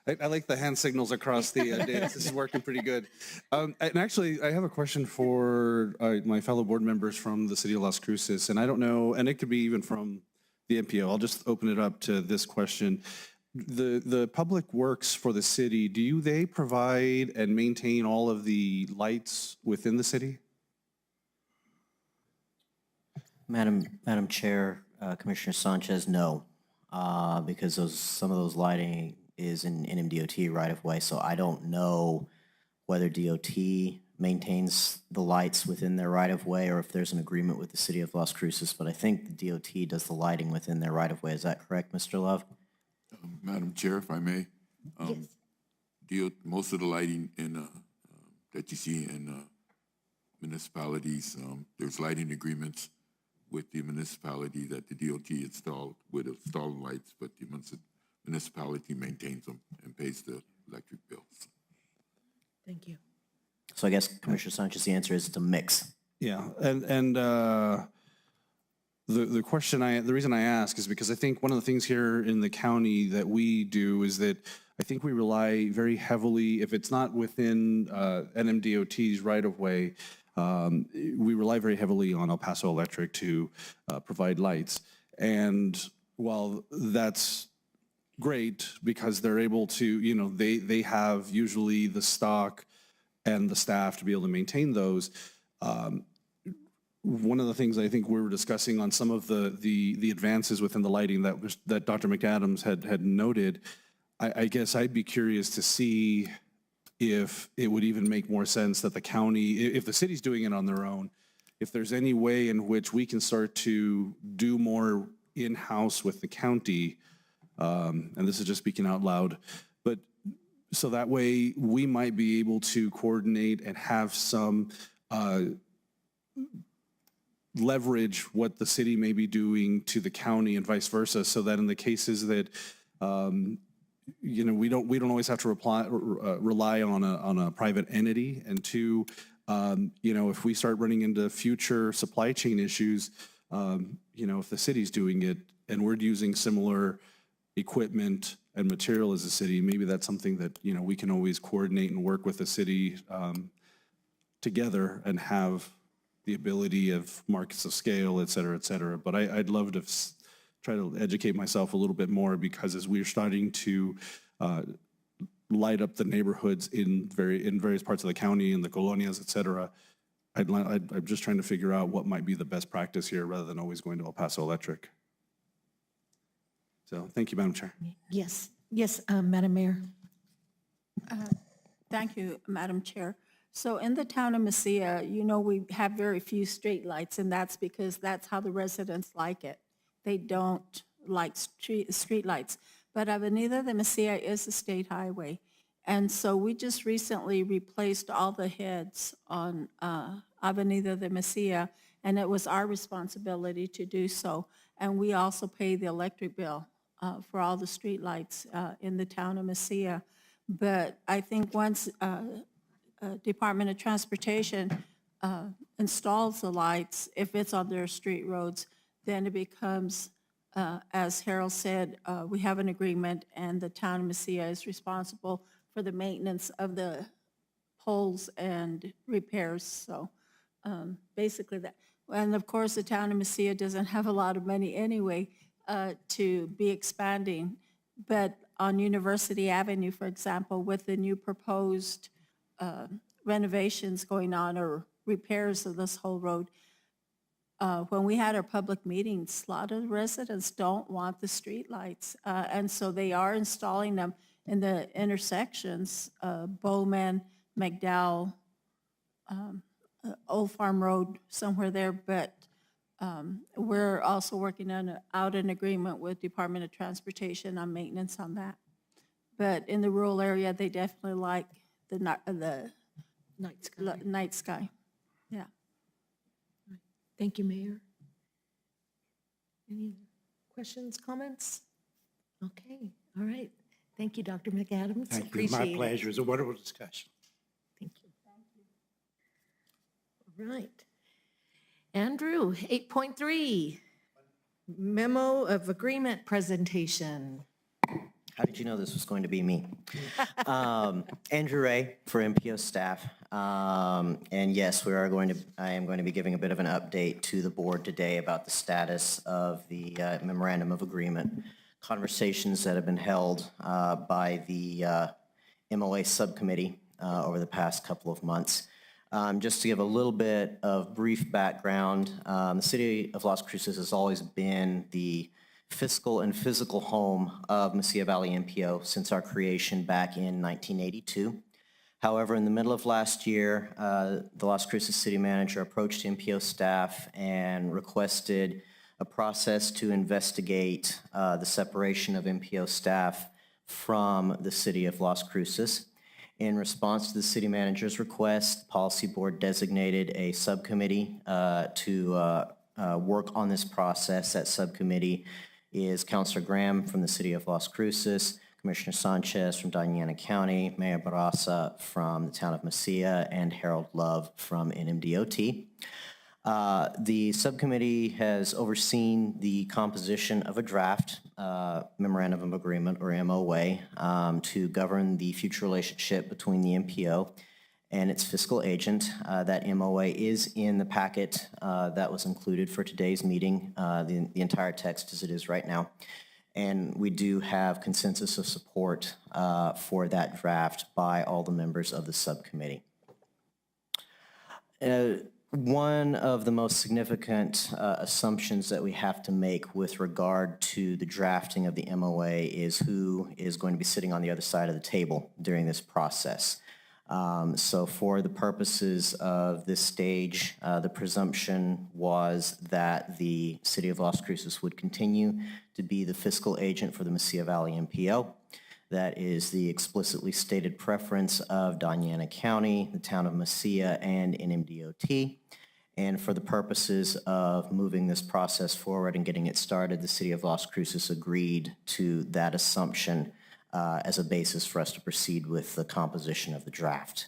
Speaker 5: I like the hand signals across the data. This is working pretty good. And actually, I have a question for my fellow board members from the city of Las Cruces, and I don't know, and it could be even from the MPO. I'll just open it up to this question. The public works for the city, do they provide and maintain all of the lights within the city?
Speaker 3: Madam Chair, Commissioner Sanchez, no, because some of those lighting is in NMDOT right-of-way, so I don't know whether DOT maintains the lights within their right-of-way or if there's an agreement with the city of Las Cruces, but I think the DOT does the lighting within their right-of-way. Is that correct, Mr. Love?
Speaker 9: Madam Chair, if I may. Most of the lighting that you see in municipalities, there's lighting agreements with the municipality that the DOT installed with installed lights, but the municipality maintains them and pays the electric bills.
Speaker 1: Thank you.
Speaker 3: So I guess, Commissioner Sanchez, the answer is it's a mix.
Speaker 5: Yeah, and the question the reason I ask is because I think one of the things here in the county that we do is that I think we rely very heavily, if it's not within NMDOT's right-of-way, we rely very heavily on El Paso Electric to provide lights. And while that's great because they're able to, you know, they have usually the stock and the staff to be able to maintain those. One of the things I think we were discussing on some of the advances within the lighting that Dr. McAdams had noted, I guess I'd be curious to see if it would even make more sense that the county, if the city's doing it on their own, if there's any way in which we can start to do more in-house with the county, and this is just speaking out loud, but so that way we might be able to coordinate and have some leverage what the city may be doing to the county and vice versa, so that in the cases that you know, we don't always have to rely on a private entity. And two, you know, if we start running into future supply chain issues, you know, if the city's doing it and we're using similar equipment and material as a city, maybe that's something that, you know, we can always coordinate and work with the city together and have the ability of markets of scale, et cetera, et cetera. But I'd love to try to educate myself a little bit more, because as we're starting to light up the neighborhoods in various parts of the county and the colonias, et cetera, I'm just trying to figure out what might be the best practice here rather than always going to El Paso Electric. So thank you, Madam Chair.
Speaker 1: Yes, yes, Madam Mayor.
Speaker 7: Thank you, Madam Chair. So in the town of Mesilla, you know, we have very few street lights, and that's because that's how the residents like it. They don't like street lights. But Avenida de Mesilla is a state highway. And so we just recently replaced all the heads on Avenida de Mesilla, and it was our responsibility to do so. And we also pay the electric bill for all the street lights in the town of Mesilla. But I think once Department of Transportation installs the lights, if it's on their street roads, then it becomes, as Harold said, we have an agreement, and the town of Mesilla is responsible for the maintenance of the poles and repairs. So basically that. And of course, the town of Mesilla doesn't have a lot of money anyway to be expanding. But on University Avenue, for example, with the new proposed renovations going on or repairs of this whole road, when we had our public meetings, a lot of residents don't want the street lights. And so they are installing them in the intersections, Bowman, McDowell, Old Farm Road, somewhere there. But we're also working out an agreement with Department of Transportation on maintenance on that. But in the rural area, they definitely like the night sky. Yeah.
Speaker 1: Thank you, Mayor. Any questions, comments? Okay, all right. Thank you, Dr. McAdams.
Speaker 15: Thank you.
Speaker 1: Appreciate
Speaker 15: My
Speaker 1: it.
Speaker 15: pleasure. It's a wonderful discussion.
Speaker 1: Thank you. All right. Andrew, 8.3, memo of agreement presentation.
Speaker 3: How did you know this was going to be me? Andrew Ray for MPO staff. And yes, I am going to be giving a bit of an update to the board today about the status of the memorandum of agreement, conversations that have been held by the MOA subcommittee over the past couple of months. Just to give a little bit of brief background, the city of Las Cruces has always been the fiscal and physical home of Mesilla Valley MPO since our creation back in 1982. However, in the middle of last year, the Las Cruces city manager approached MPO staff and requested a process to investigate the separation of MPO staff from the city of Las Cruces. In response to the city manager's request, the policy board designated a subcommittee to work on this process. That subcommittee is Councilor Graham from the city of Las Cruces, Commissioner Sanchez from Diana County, Mayor Barraza from the town of Mesilla, and Harold Love from NMDOT. The subcommittee has overseen the composition of a draft memorandum of agreement, or MOA, to govern the future relationship between the MPO and its fiscal agent. That MOA is in the packet that was included for today's meeting, the entire text as it is right now. And we do have consensus of support for that draft by all the members of the subcommittee. One of the most significant assumptions that we have to make with regard to the drafting of the MOA is who is going to be sitting on the other side of the table during this process. So for the purposes of this stage, the presumption was that the City of Las Cruces would continue to be the fiscal agent for the Mesilla Valley MPO. That is the explicitly stated preference of Doña Ana County, the town of Mesilla, and NMDOT. And for the purposes of moving this process forward and getting it started, the City of Las Cruces agreed to that assumption as a basis for us to proceed with the composition of the draft.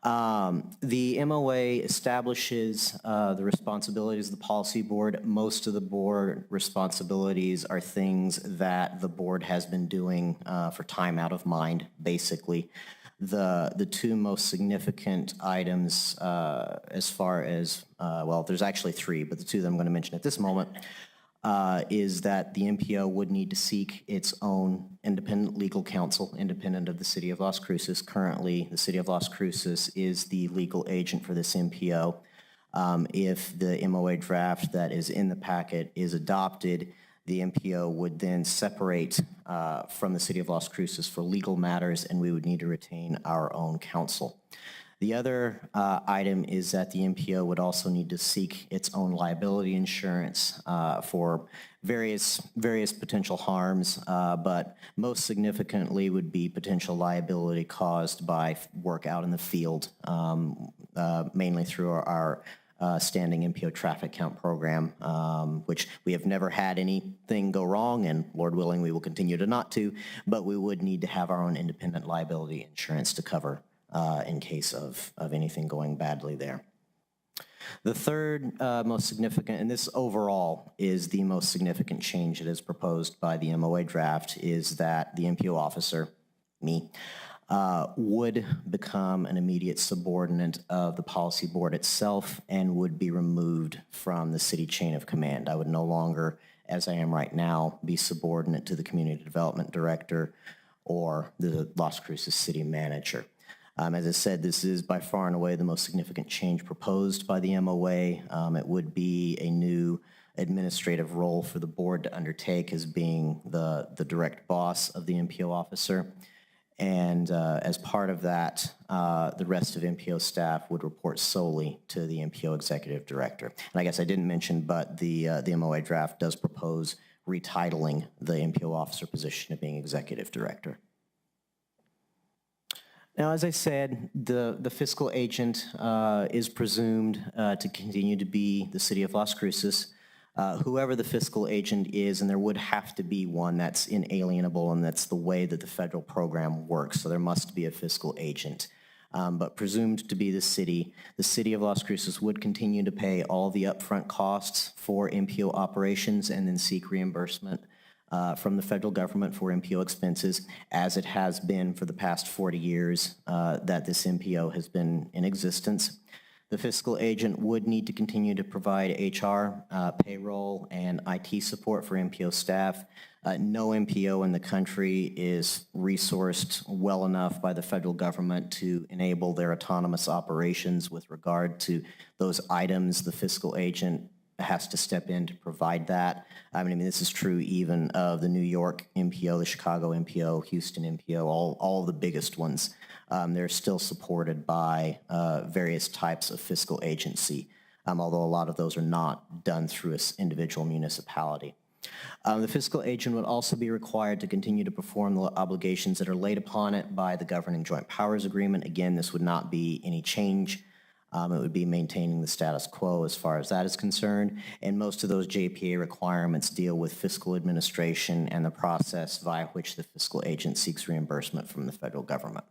Speaker 3: The MOA establishes the responsibilities of the policy board. Most of the board responsibilities are things that the board has been doing for time out of mind, basically. The two most significant items as far as, well, there's actually three, but the two that I'm going to mention at this moment is that the MPO would need to seek its own independent legal counsel, independent of the City of Las Cruces. Currently, the City of Las Cruces is the legal agent for this MPO. If the MOA draft that is in the packet is adopted, the MPO would then separate from the City of Las Cruces for legal matters, and we would need to retain our own counsel. The other item is that the MPO would also need to seek its own liability insurance for various potential harms, but most significantly would be potential liability caused by work out in the field, mainly through our standing MPO traffic count program, which we have never had anything go wrong, and Lord willing, we will continue to not to, but we would need to have our own independent liability insurance to cover in case of anything going badly there. The third most significant, and this overall is the most significant change that is proposed by the MOA draft, is that the MPO officer, me, would become an immediate subordinate of the policy board itself and would be removed from the city chain of command. I would no longer, as I am right now, be subordinate to the community development director or the Las Cruces city manager. As I said, this is by far and away the most significant change proposed by the MOA. It would be a new administrative role for the board to undertake as being the direct boss of the MPO officer. And as part of that, the rest of MPO staff would report solely to the MPO executive director. And I guess I didn't mention, but the MOA draft does propose retitling the MPO officer position to being executive director. Now, as I said, the fiscal agent is presumed to continue to be the City of Las Cruces. Whoever the fiscal agent is, and there would have to be one that's inalienable, and that's the way that the federal program works, so there must be a fiscal agent. But presumed to be the city of Las Cruces would continue to pay all the upfront costs for MPO operations and then seek reimbursement from the federal government for MPO expenses, as it has been for the past 40 years that this MPO has been in existence. The fiscal agent would need to continue to provide HR, payroll, and IT support for MPO staff. No MPO in the country is resourced well enough by the federal government to enable their autonomous operations with regard to those items. The fiscal agent has to step in to provide that. I mean, this is true even of the New York MPO, the Chicago MPO, Houston MPO, all the biggest ones. They're still supported by various types of fiscal agency, although a lot of those are not done through an individual municipality. The fiscal agent would also be required to continue to perform the obligations that are laid upon it by the Governing Joint Powers Agreement. Again, this would not be any change. It would be maintaining the status quo as far as that is concerned, and most of those JPA requirements deal with fiscal administration and the process via which the fiscal agent seeks reimbursement from the federal government.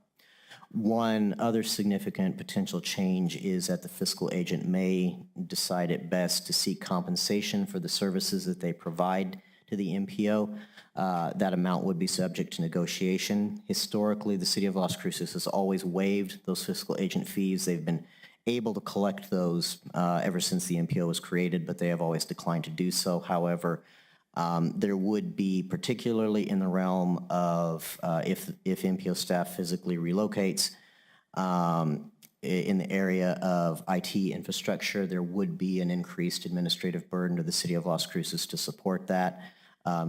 Speaker 3: One other significant potential change is that the fiscal agent may decide it best to seek compensation for the services that they provide to the MPO. That amount would be subject to negotiation. Historically, the city of Las Cruces has always waived those fiscal agent fees. They've been able to collect those ever since the MPO was created, but they have always declined to do so. However, there would be, particularly in the realm of if MPO staff physically relocates, in the area of IT infrastructure, there would be an increased administrative burden to the city of Las Cruces to support that.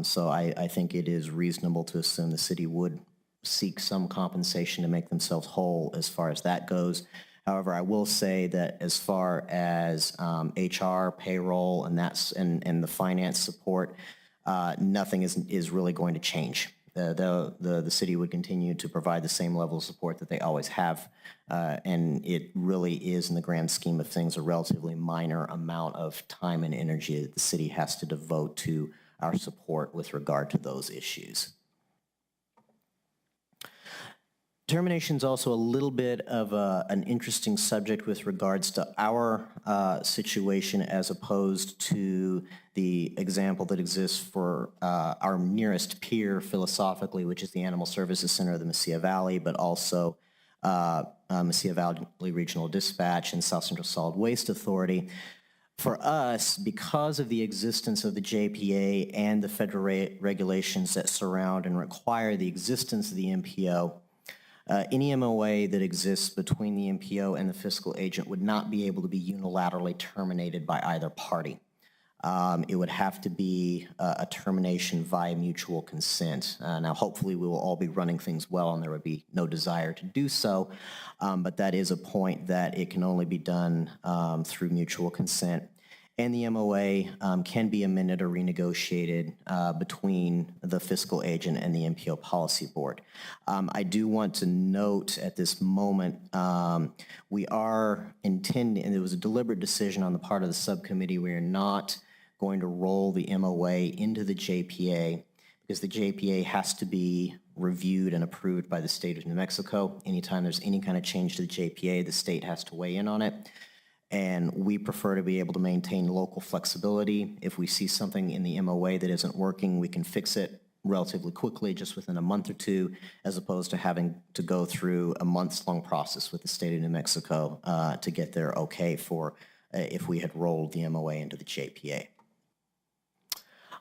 Speaker 3: So I think it is reasonable to assume the city would seek some compensation to make themselves whole as far as that goes. However, I will say that as far as HR, payroll, and the finance support, nothing is really going to change. The city would continue to provide the same level of support that they always have, and it really is, in the grand scheme of things, a relatively minor amount of time and energy that the city has to devote to our support with regard to those issues. Termination is also a little bit of an interesting subject with regards to our situation as opposed to the example that exists for our nearest peer philosophically, which is the Animal Services Center of the Mesilla Valley, but also Mesilla Valley Regional Dispatch and South Central Solid Waste Authority. For us, because of the existence of the JPA and the federal regulations that surround and require the existence of the MPO, any MOA that exists between the MPO and the fiscal agent would not be able to be unilaterally terminated by either party. It would have to be a termination via mutual consent. Now, hopefully, we will all be running things well and there would be no desire to do so, but that is a point that it can only be done through mutual consent. And the MOA can be amended or renegotiated between the fiscal agent and the MPO policy board. I do want to note at this moment, we are intending, and it was a deliberate decision on the part of the subcommittee, we are not going to roll the MOA into the JPA because the JPA has to be reviewed and approved by the state of New Mexico. Anytime there's any kind of change to the JPA, the state has to weigh in on it. And we prefer to be able to maintain local flexibility. If we see something in the MOA that isn't working, we can fix it relatively quickly, just within a month or two, as opposed to having to go through a months-long process with the state of New Mexico to get their okay for if we had rolled the MOA into the JPA.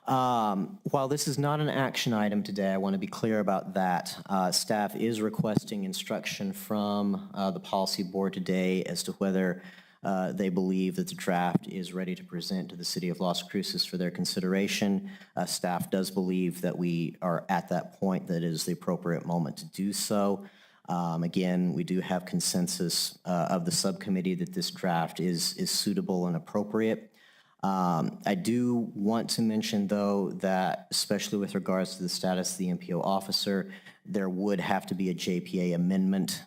Speaker 3: While this is not an action item today, I want to be clear about that. Staff is requesting instruction from the policy board today as to whether they believe that the draft is ready to present to the city of Las Cruces for their consideration. Staff does believe that we are at that point that it is the appropriate moment to do so. Again, we do have consensus of the subcommittee that this draft is suitable and appropriate. I do want to mention, though, that especially with regards to the status of the MPO officer, there would have to be a JPA amendment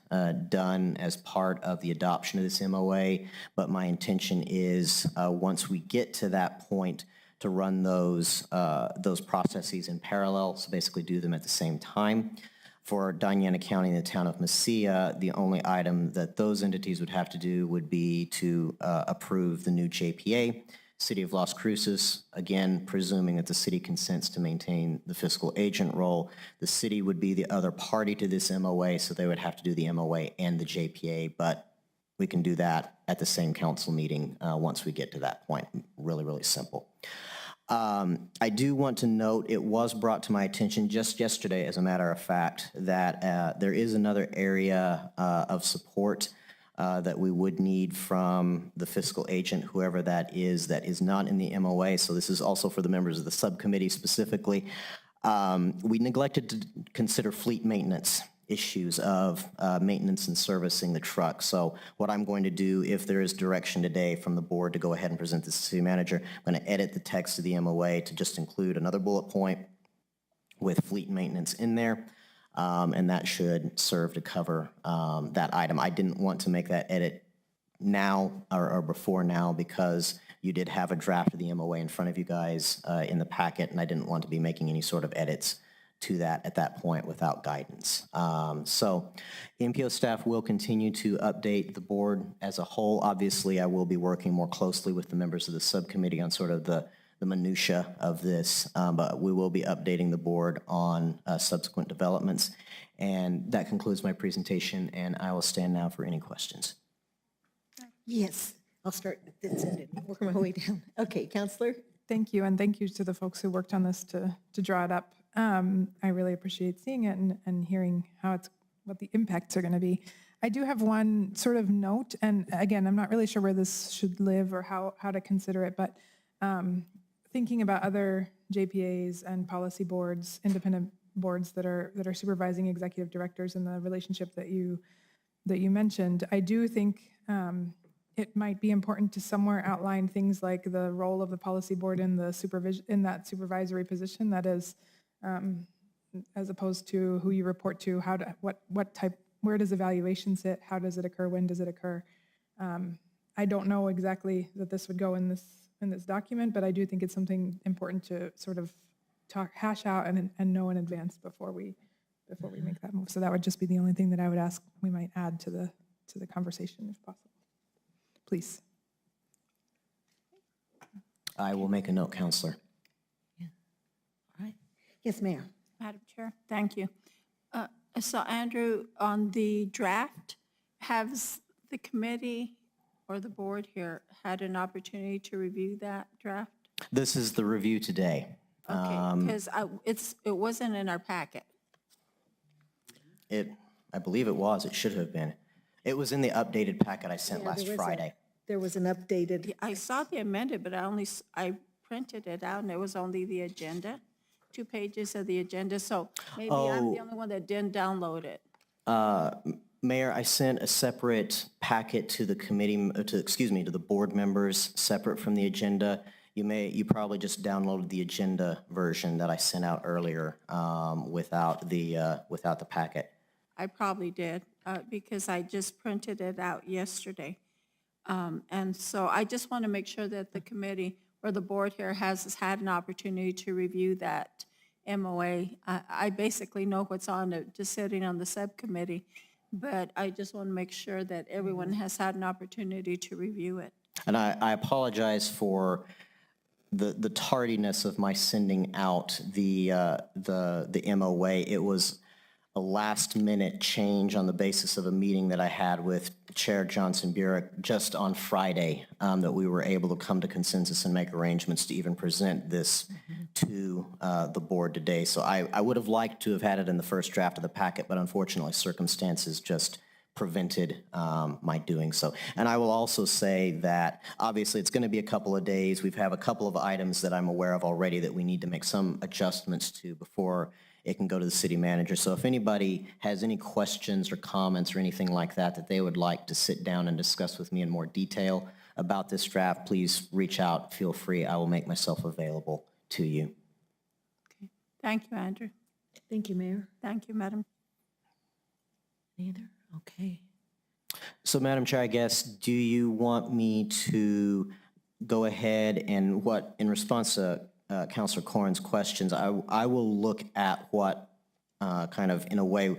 Speaker 3: done as part of the adoption of this MOA, but my intention is once we get to that point to run those processes in parallel, so basically do them at the same time. For Diana County and the town of Mesilla, the only item that those entities would have to do would be to approve the new JPA. City of Las Cruces, again, presuming that the city consents to maintain the fiscal agent role, the city would be the other party to this MOA, so they would have to do the MOA and the JPA, but we can do that at the same council meeting once we get to that point. Really, really simple. I do want to note, it was brought to my attention just yesterday, as a matter of fact, that there is another area of support that we would need from the fiscal agent, whoever that is not in the MOA. So this is also for the members of the subcommittee specifically. We neglected to consider fleet maintenance issues of maintenance and servicing the truck. So what I'm going to do, if there is direction today from the board to go ahead and present this to the city manager, I'm going to edit the text of the MOA to just include another bullet point with fleet maintenance in there. And that should serve to cover that item. I didn't want to make that edit now or before now because you did have a draft of the MOA in front of you guys in the packet, and I didn't want to be making any sort of edits to that at that point without guidance. So MPO staff will continue to update the board as a whole. Obviously, I will be working more closely with the members of the subcommittee on sort of the the minutia of this, but we will be updating the board on subsequent developments. And that concludes my presentation, and I will stand now for any questions.
Speaker 1: Yes, I'll start at this end and work my way down. Okay, Counselor?
Speaker 4: Thank you, and thank you to the folks who worked on this to draw it up. I really appreciate seeing it and hearing what the impacts are going to be. I do have one sort of note, and again, I'm not really sure where this should live or how to consider it, but thinking about other JPAs and policy boards, independent boards that are supervising executive directors and the relationship that you mentioned, I do think it might be important to somewhere outline things like the role of the policy board in the that supervisory position, that is, as opposed to who you report to, what type, where does evaluation sit, how does it occur, when does it occur. I don't know exactly that this would go in this document, but I do think it's something important to sort of hash out and know in advance before we make that move. So that would just be the only thing that I would ask we might add to the conversation if possible. Please.
Speaker 3: I will make a note, Counselor.
Speaker 1: Yeah. All right. Yes, Mayor.
Speaker 7: Madam Chair, thank you. So Andrew, on the draft, has the committee or the board here had an opportunity to review that draft?
Speaker 3: This is the review today.
Speaker 7: Okay, because it wasn't in our packet.
Speaker 3: I believe it was. It should have been. It was in the updated packet I sent last Friday.
Speaker 1: There was an updated.
Speaker 7: I saw the amended, but I printed it out and it was only the agenda, 2 pages of the agenda. So maybe I'm the only one that didn't download it.
Speaker 3: Mayor, I sent a separate packet to the committee, to the board members, separate from the agenda. You probably just downloaded the agenda version that I sent out earlier without the packet.
Speaker 7: I probably did because I just printed it out yesterday. And so I just want to make sure that the committee or the board here has had an opportunity to review that MOA. I basically know what's on it, just sitting on the subcommittee, but I just want to make sure that everyone has had an opportunity to review it.
Speaker 3: And I apologize for the tardiness of my sending out the MOA. It was a last-minute change on the basis of a meeting that I had with Chair Johnson-Burek just on Friday, that we were able to come to consensus and make arrangements to even present this to the board today. So I would have liked to have had it in the first draft of the packet, but unfortunately circumstances just prevented my doing so. And I will also say that obviously it's going to be a couple of days. We have a couple of items that I'm aware of already that we need to make some adjustments to before it can go to the city manager. So if anybody has any questions or comments or anything like that they would like to sit down and discuss with me in more detail about this draft, please reach out, feel free. I will make myself available to you.
Speaker 7: Okay. Thank you, Andrew.
Speaker 1: Thank you, Mayor.
Speaker 7: Thank you, Madam.
Speaker 1: Neither? Okay.
Speaker 3: So Madam Chair, I guess, do you want me to go ahead and in response to Councilor Corrin's questions, I will look at what kind of, in a way,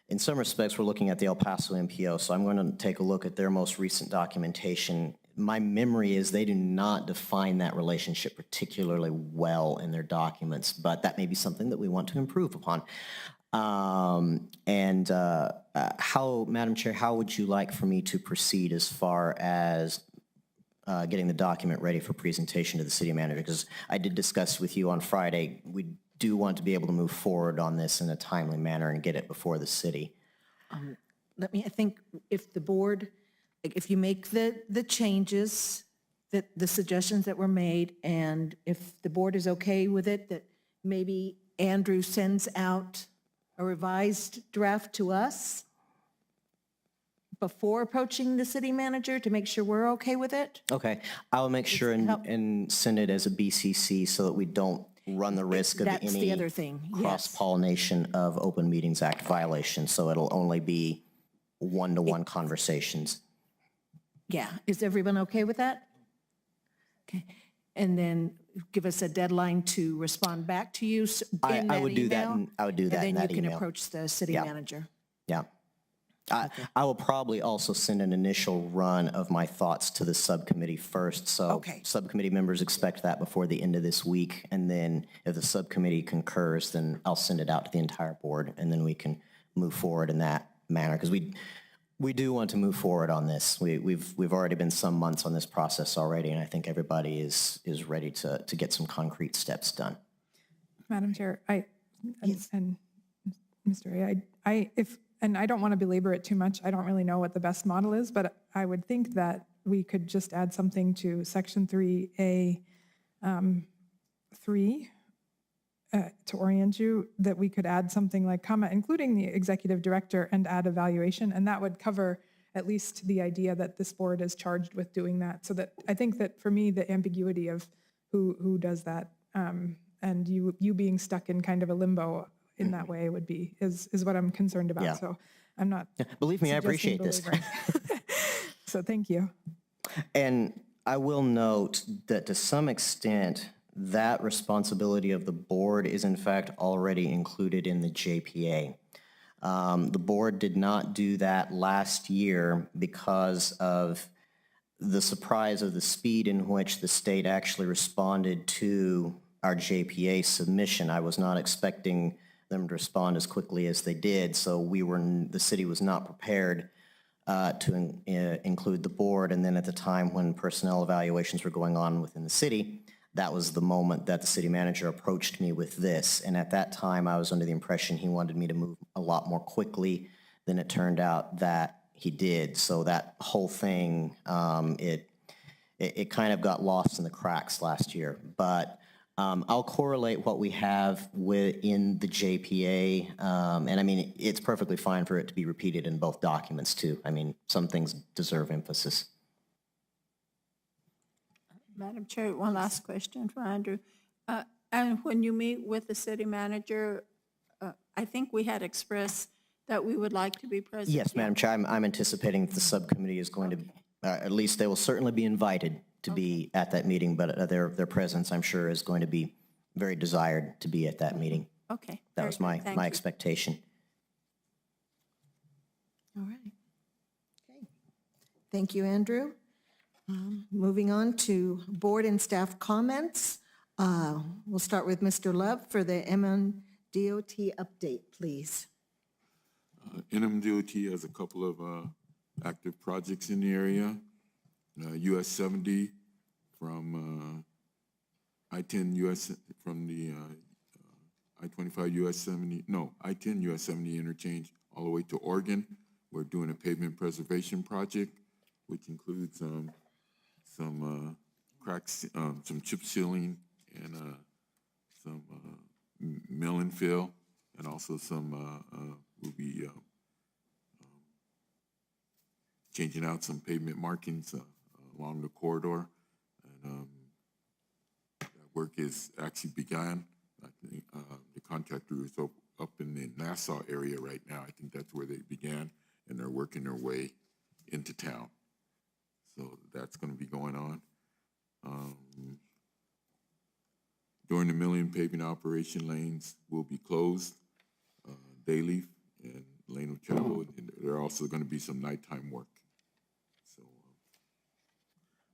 Speaker 3: in some respects, we're looking at the El Paso MPO, so I'm going to take a look at their most recent documentation. My memory is they do not define that relationship particularly well in their documents, but that may be something that we want to improve upon. Madam Chair, how would you like for me to proceed as far as getting the document ready for presentation to the city manager? Because I did discuss with you on Friday, we do want to be able to move forward on this in a timely manner and get it before the city.
Speaker 1: I think if the board, if you make the changes, the suggestions that were made, and if the board is okay with it, that maybe Andrew sends out a revised draft to us before approaching the city manager to make sure we're okay with it?
Speaker 3: Okay, I'll make sure and send it as a BCC so that we don't run the risk of
Speaker 1: That's
Speaker 3: any
Speaker 1: the other thing, yes.
Speaker 3: cross-pollination of Open Meetings Act violations, so it'll only be one-to-one conversations.
Speaker 1: Yeah, is everyone okay with that? Okay, and then give us a deadline to respond back to you in that
Speaker 3: I would do that.
Speaker 1: email?
Speaker 3: I would do that in
Speaker 1: And then
Speaker 3: that
Speaker 1: you can
Speaker 3: email.
Speaker 1: approach the city
Speaker 3: Yeah.
Speaker 1: manager.
Speaker 3: Yeah. I will probably also send an initial run of my thoughts to the subcommittee first. So
Speaker 1: Okay.
Speaker 3: subcommittee members expect that before the end of this week. And then if the subcommittee concurs, then I'll send it out to the entire board, and then we can move forward in that manner. Because we do want to move forward on this. We've already been some months on this process already, and I think everybody is ready to get some concrete steps done.
Speaker 4: Madam Chair, and Mr. A, and I don't want to belabor it too much. I don't really know what the best model is, but I would think that we could just add something to Section 3A 3 to orient you, that we could add something like comma, including the executive director, and add evaluation, and that would cover at least the idea that this board is charged with doing that. So that I think that for me, the ambiguity of who does that, and you being stuck in kind of a limbo in that way is what I'm concerned about.
Speaker 3: Yeah.
Speaker 4: So I'm not.
Speaker 3: Believe me, I
Speaker 4: suggesting
Speaker 3: appreciate this.
Speaker 4: belaboring. So thank you.
Speaker 3: And I will note that to some extent, that responsibility of the board is in fact already included in the JPA. The board did not do that last year because of the surprise of the speed in which the state actually responded to our JPA submission. I was not expecting them to respond as quickly as they did, so the city was not prepared to include the board. And then at the time when personnel evaluations were going on within the city, that was the moment that the city manager approached me with this. And at that time, I was under the impression he wanted me to move a lot more quickly than it turned out that he did. So that whole thing, it kind of got lost in the cracks last year. But I'll correlate what we have within the JPA. And I mean, it's perfectly fine for it to be repeated in both documents too. I mean, some things deserve emphasis.
Speaker 7: Madam Chair, one last question for Andrew. And when you meet with the city manager, I think we had expressed that we would like to be present.
Speaker 3: Yes, Madam Chair, I'm anticipating that the subcommittee is going to, at least they will certainly be invited to be at that meeting, but their presence, I'm sure, is going to be very desired to be at that meeting.
Speaker 7: Okay.
Speaker 3: That
Speaker 7: very
Speaker 3: was
Speaker 7: good. Thank
Speaker 3: my
Speaker 7: you.
Speaker 3: expectation.
Speaker 1: All right. Okay. Thank you, Andrew. Moving on to board and staff comments. We'll start with Mr. Love for the MMDOT update, please.
Speaker 9: NMDOT has a couple of active projects in the area. US 70 from I-10 US, from the I-25 US 70, no, I-10 US 70 interchange all the way to Oregon. We're doing a pavement preservation project, which includes some cracks, some chip sealing, and some mill and fill, and also some, we'll be changing out some pavement markings along the corridor. And that work is actually begun. I think the contractor is up in the Nassau area right now. I think that's where they began, and they're working their way into town. So that's going to be going on. During the milling paving operation, lanes will be closed daily, and lane of travel. And there are also going to be some nighttime work. So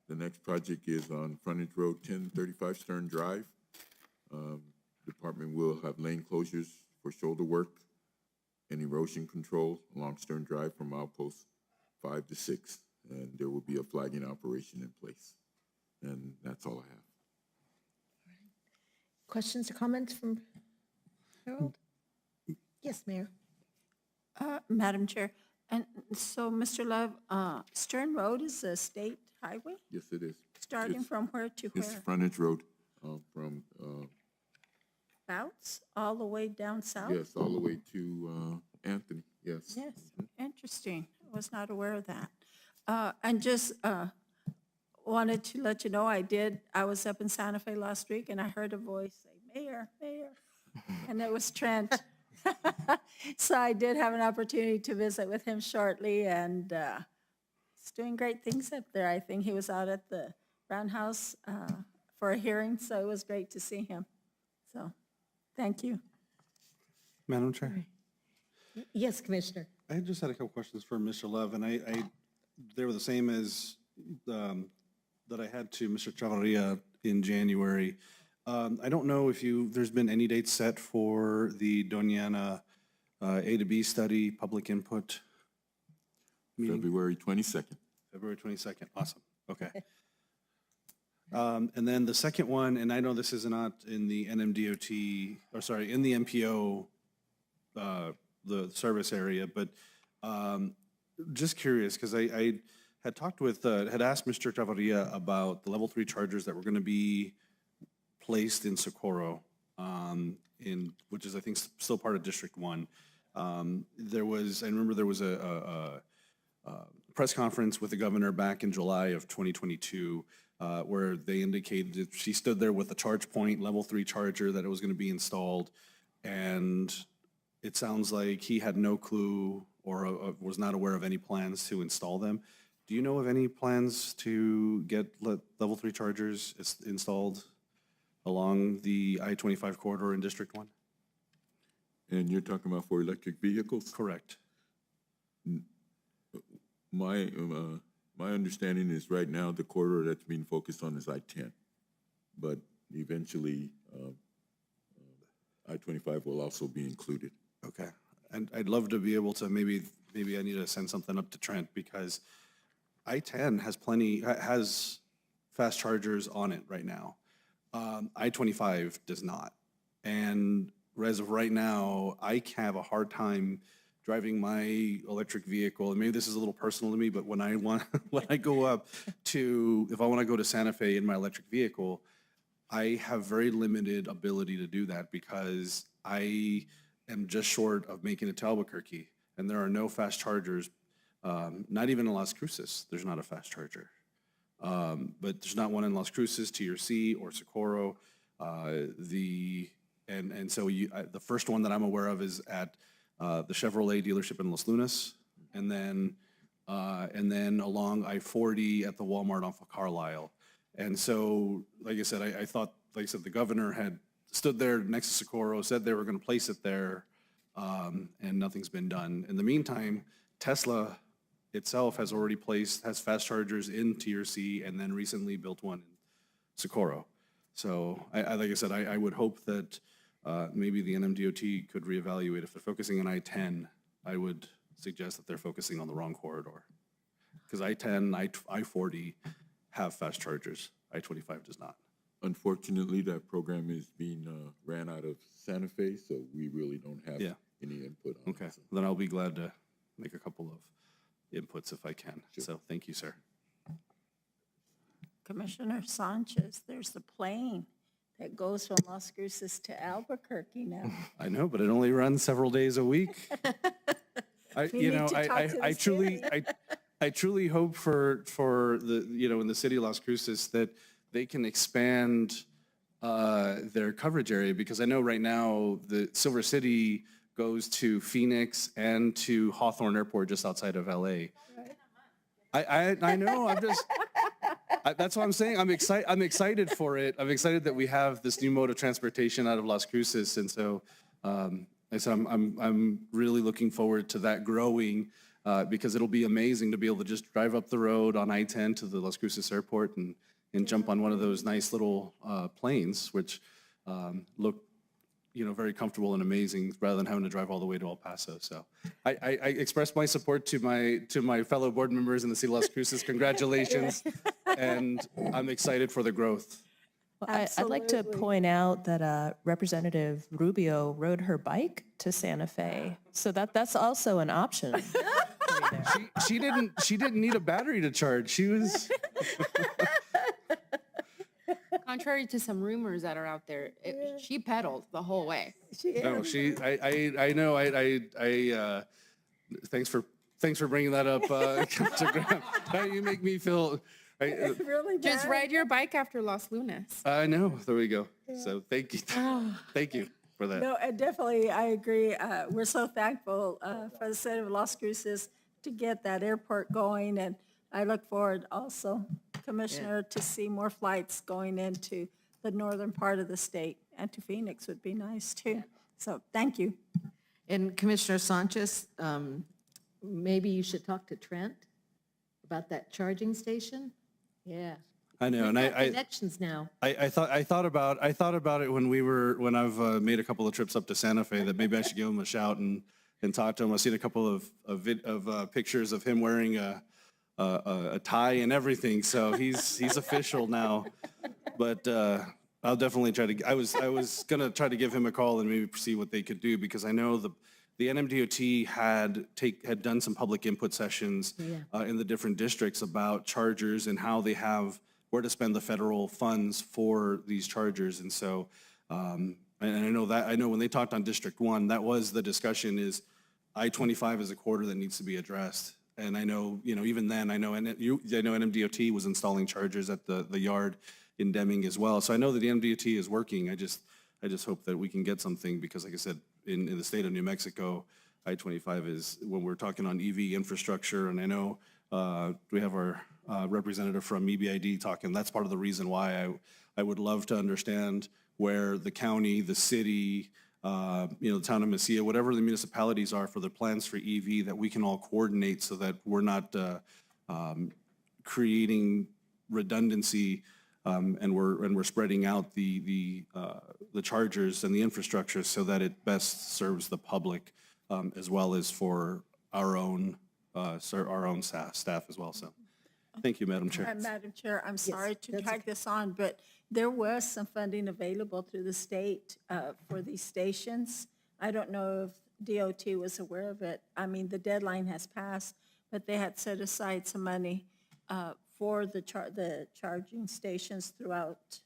Speaker 9: the next project is on frontage road 1035 Stern Drive. Department will have lane closures for shoulder work and erosion control along Stern Drive from milepost 5 to 6. And there will be a flagging operation in place. And that's all I have.
Speaker 1: Questions or comments from Harold? Yes, Mayor.
Speaker 7: Madam Chair, and so, Mr. Love, Stern Road is a state highway,
Speaker 9: Yes, it is.
Speaker 7: starting
Speaker 9: It's-
Speaker 7: from where to
Speaker 9: It's
Speaker 7: where?
Speaker 9: frontage road from,
Speaker 7: Bouts, all the way down south?
Speaker 9: yes, all the way to Anthony, yes.
Speaker 7: Yes, interesting. I was not aware of that. And just wanted to let you know, I was up in Santa Fe last week, and I heard a voice say, "Mayor, Mayor," and it was Trent. So I did have an opportunity to visit with him shortly, and he's doing great things up there. I think he was out at the Brown House for a hearing, so it was great to see him. So, thank you.
Speaker 5: Madam Chair?
Speaker 1: Yes, Commissioner.
Speaker 5: I just had a couple questions for Mr. Love, and they were the same as that I had to Mr. Chavarria in January. I don't know if there's been any dates set for the Doña Ana A to B study, public input meeting?
Speaker 9: February 22nd.
Speaker 5: February 22nd, awesome, okay. And then the second one, and I know this is not in the NMDOT, or sorry, in the MPO, the service area, but just curious, because I had talked with, had asked Mr. Chavarria about the level 3 chargers that were going to be placed in Socorro, which is, I think, still part of District 1. I remember there was a press conference with the governor back in July of 2022, where they indicated that she stood there with a charge point, level 3 charger, that it was going to be installed, and it sounds like he had no clue or was not aware of any plans to install them. Do you know of any plans to get level 3 chargers installed along the I-25 corridor in District 1?
Speaker 9: And you're talking about for electric vehicles?
Speaker 5: Correct.
Speaker 9: My understanding is right now the corridor that's being focused on is I-10, but eventually I-25 will also be included.
Speaker 5: Okay. And I'd love to be able to, maybe I need to send something up to Trent, because I-10 has fast chargers on it right now. I-25 does not. And as of right now, I have a hard time driving my electric vehicle, and maybe this is a little personal to me, but when I go up to, if I want to go to Santa Fe in my electric vehicle, I have very limited ability to do that because I am just short of making it to Albuquerque, and there are no fast chargers, not even in Las Cruces, there's not a fast charger. But there's not one in Las Cruces, TRC, or Socorro. So the first one that I'm aware of is at the Chevrolet dealership in Los Lunas, and then along I-40 at the Walmart off of Carlisle. And so, like I said, I thought, like I said, the governor had stood there next to Socorro, said they were going to place it there, and nothing's been done. In the meantime, Tesla itself has fast chargers in TRC, and then recently built one in Socorro. So, like I said, I would hope that maybe the NMDOT could reevaluate. If they're focusing on I-10, I would suggest that they're focusing on the wrong corridor. Because I-10, I-40 have fast chargers. I-25 does not.
Speaker 9: Unfortunately, that program is being ran out of Santa Fe, so we really don't have any input on it.
Speaker 5: Okay, then I'll be glad to make a couple of inputs if I can.
Speaker 9: Sure.
Speaker 5: So thank you, sir.
Speaker 7: Commissioner Sanchez, there's the plane that goes from Las Cruces to Albuquerque now.
Speaker 5: I know, but it only runs several days a week. I truly hope for the, in the city of Las Cruces that they can expand their coverage area, because I know right now the Silver City goes to Phoenix and to Hawthorne Airport just outside of LA. I know, that's what I'm saying. I'm excited for it. I'm excited that we have this new mode of transportation out of Las Cruces. And so I said, I'm really looking forward to that growing, because it'll be amazing to be able to just drive up the road on I-10 to the Las Cruces airport and jump on one of those nice little planes, which look, very comfortable and amazing, rather than having to drive all the way to El Paso. So I express my support to my fellow board members in the city of Las Cruces. Congratulations, and I'm excited for the growth.
Speaker 12: Well, I'd like to point out that Representative Rubio rode her bike to Santa Fe, so that's also an option.
Speaker 5: She didn't need a battery to charge. She was.
Speaker 13: Contrary to some rumors that are out there, she pedaled the whole way.
Speaker 5: No, I know. Thanks for bringing that up, Captain Graham. You make me feel.
Speaker 7: Really bad.
Speaker 13: Just ride your bike after Los Lunas.
Speaker 5: I know. There we go. So thank you. Thank you for that.
Speaker 7: No, definitely, I agree. We're so thankful for the city of Las Cruces to get that airport going, and I look forward also, Commissioner, to see more flights going into the northern part of the state, and to Phoenix would be nice too. So thank you.
Speaker 2: And Commissioner Sanchez, maybe you should talk to Trent about that charging station. Yeah.
Speaker 5: I know, and
Speaker 2: We've got
Speaker 5: I
Speaker 2: connections now.
Speaker 5: I thought about it when I've made a couple of trips up to Santa Fe, that maybe I should give him a shout and talk to him. I've seen a couple of pictures of him wearing a tie and everything, so he's official now. But I'll definitely try to. I was gonna try to give him a call and maybe see what they could do, because I know the NMDOT had done some public input sessions in the different districts about chargers and how they have where to spend the federal funds for these chargers. And so, and I know when they talked on District 1, that was the discussion, is I-25 is a corridor that needs to be addressed. And I know, even then, I know NMDOT was installing chargers at the yard in Deming as well. So I know that the NMDOT is working. I just hope that we can get something, because like I said, in the state of New Mexico, I-25 is, when we're talking on EV infrastructure, and I know we have our representative from EBID talking, that's part of the reason why I would love to understand where the county, the city, the town of Mesilla, whatever the municipalities are for their plans for EV, that we can all coordinate so that we're not creating redundancy, and we're spreading out the chargers and the infrastructure so that it best serves the public, as well as for our own staff as well. So, thank you, Madam Chair.
Speaker 7: Madam Chair, I'm sorry to drag this on, but there was some funding available through the state for these stations. I don't know if DOT was aware of it. I mean, the deadline has passed, but they had set aside some money for the charging stations throughout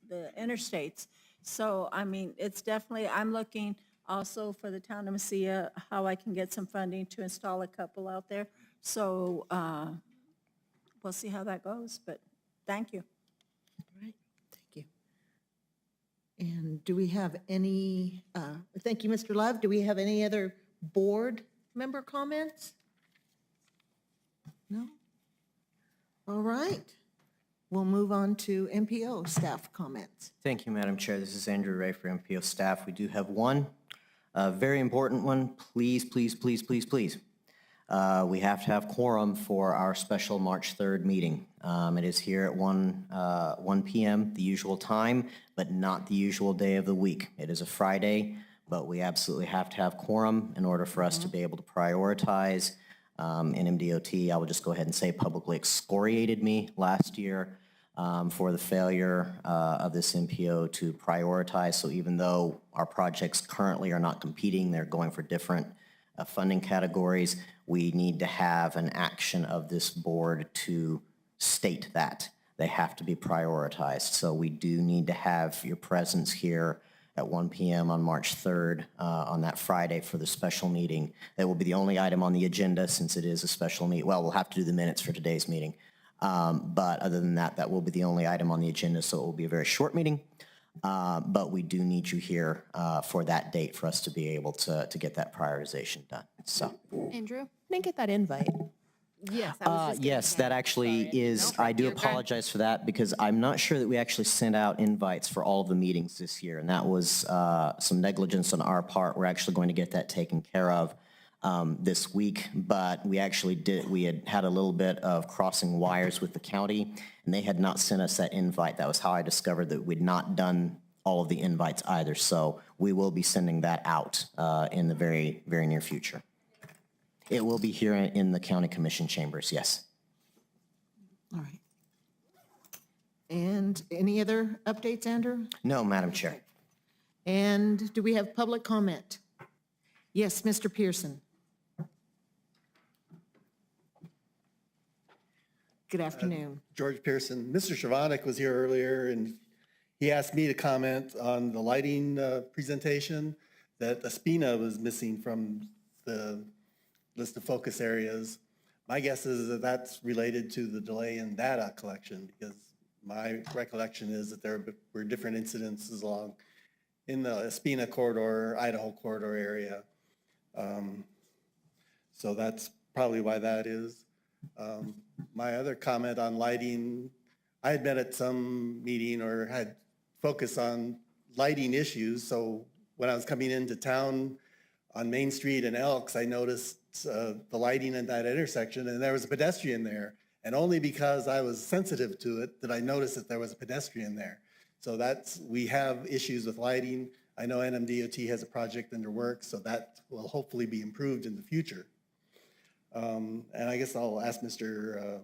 Speaker 7: the interstates. So, I mean, it's definitely, I'm looking also for the town of Mesilla, how I can get some funding to install a couple out there. So we'll see how that goes, but thank you.
Speaker 1: All right, thank you. And do we have any, thank you, Mr. Love. Do we have any other board member comments? No? All right. We'll move on to MPO staff comments.
Speaker 3: Thank you, Madam Chair. This is Andrew Ray for MPO staff. We do have one very important one. Please, please, please, please, please. We have to have quorum for our special March 3rd meeting. It is here at 1 p.m., the usual time, but not the usual day of the week. It is a Friday, but we absolutely have to have quorum in order for us to be able to prioritize. NMDOT, I will just go ahead and say, publicly excoriated me last year for the failure of this MPO to prioritize. So even though our projects currently are not competing, they're going for different funding categories, we need to have an action of this board to state that they have to be prioritized. So we do need to have your presence here at 1 p.m. on March 3rd on that Friday for the special meeting. That will be the only item on the agenda, since it is a special meeting. Well, we'll have to do the minutes for today's meeting. But other than that, that will be the only item on the agenda, so it will be a very short meeting. But we do need you here for that date for us to be able to get that prioritization done. So,
Speaker 13: Andrew?
Speaker 12: Didn't get that invite.
Speaker 13: Yes. I was just getting
Speaker 3: yes, that actually is, I do apologize for that, because I'm not sure that we actually sent out invites for all of the meetings this year, and that was some negligence on our part. We're actually going to get that taken care of this week, but we actually had a little bit of crossing wires with the county, and they had not sent us that invite. That was how I discovered that we'd not done all of the invites either. So we will be sending that out in the very, very near future. It will be here in the county commission chambers, yes.
Speaker 1: All right. And any other updates, Andrew?
Speaker 3: No, Madam Chair.
Speaker 1: And do we have public comment? Yes, Mr. Pearson. Good afternoon.
Speaker 16: George Pearson. Mr. Shavonic was here earlier, and he asked me to comment on the lighting presentation, that Espina was missing from the list of focus areas. My guess is that that's related to the delay in data collection, because my recollection is that there were different incidences along in the Espina corridor, Idaho corridor area. So that's probably why that is. My other comment on lighting, I had been at some meeting or had focused on lighting issues. So when I was coming into town on Main Street in Elks, I noticed the lighting in that intersection, and there was a pedestrian there. And only because I was sensitive to it did I notice that there was a pedestrian there. So we have issues with lighting. I know NMDOT has a project under work, so that will hopefully be improved in the future. And I guess I'll ask Mr.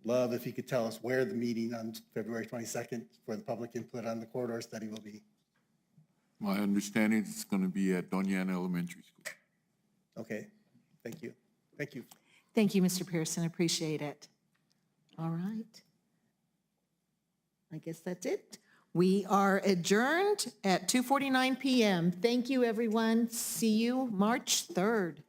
Speaker 16: Love if he could tell us where the meeting on February 22nd for the public input on the corridor study will be.
Speaker 9: My understanding is it's going to be at Doña Ana Elementary School.
Speaker 16: Okay, thank you. Thank you.
Speaker 1: Thank you, Mr. Pearson, appreciate it. All right. I guess that's it. We are adjourned at 2:49 PM. Thank you, everyone. See you March 3rd.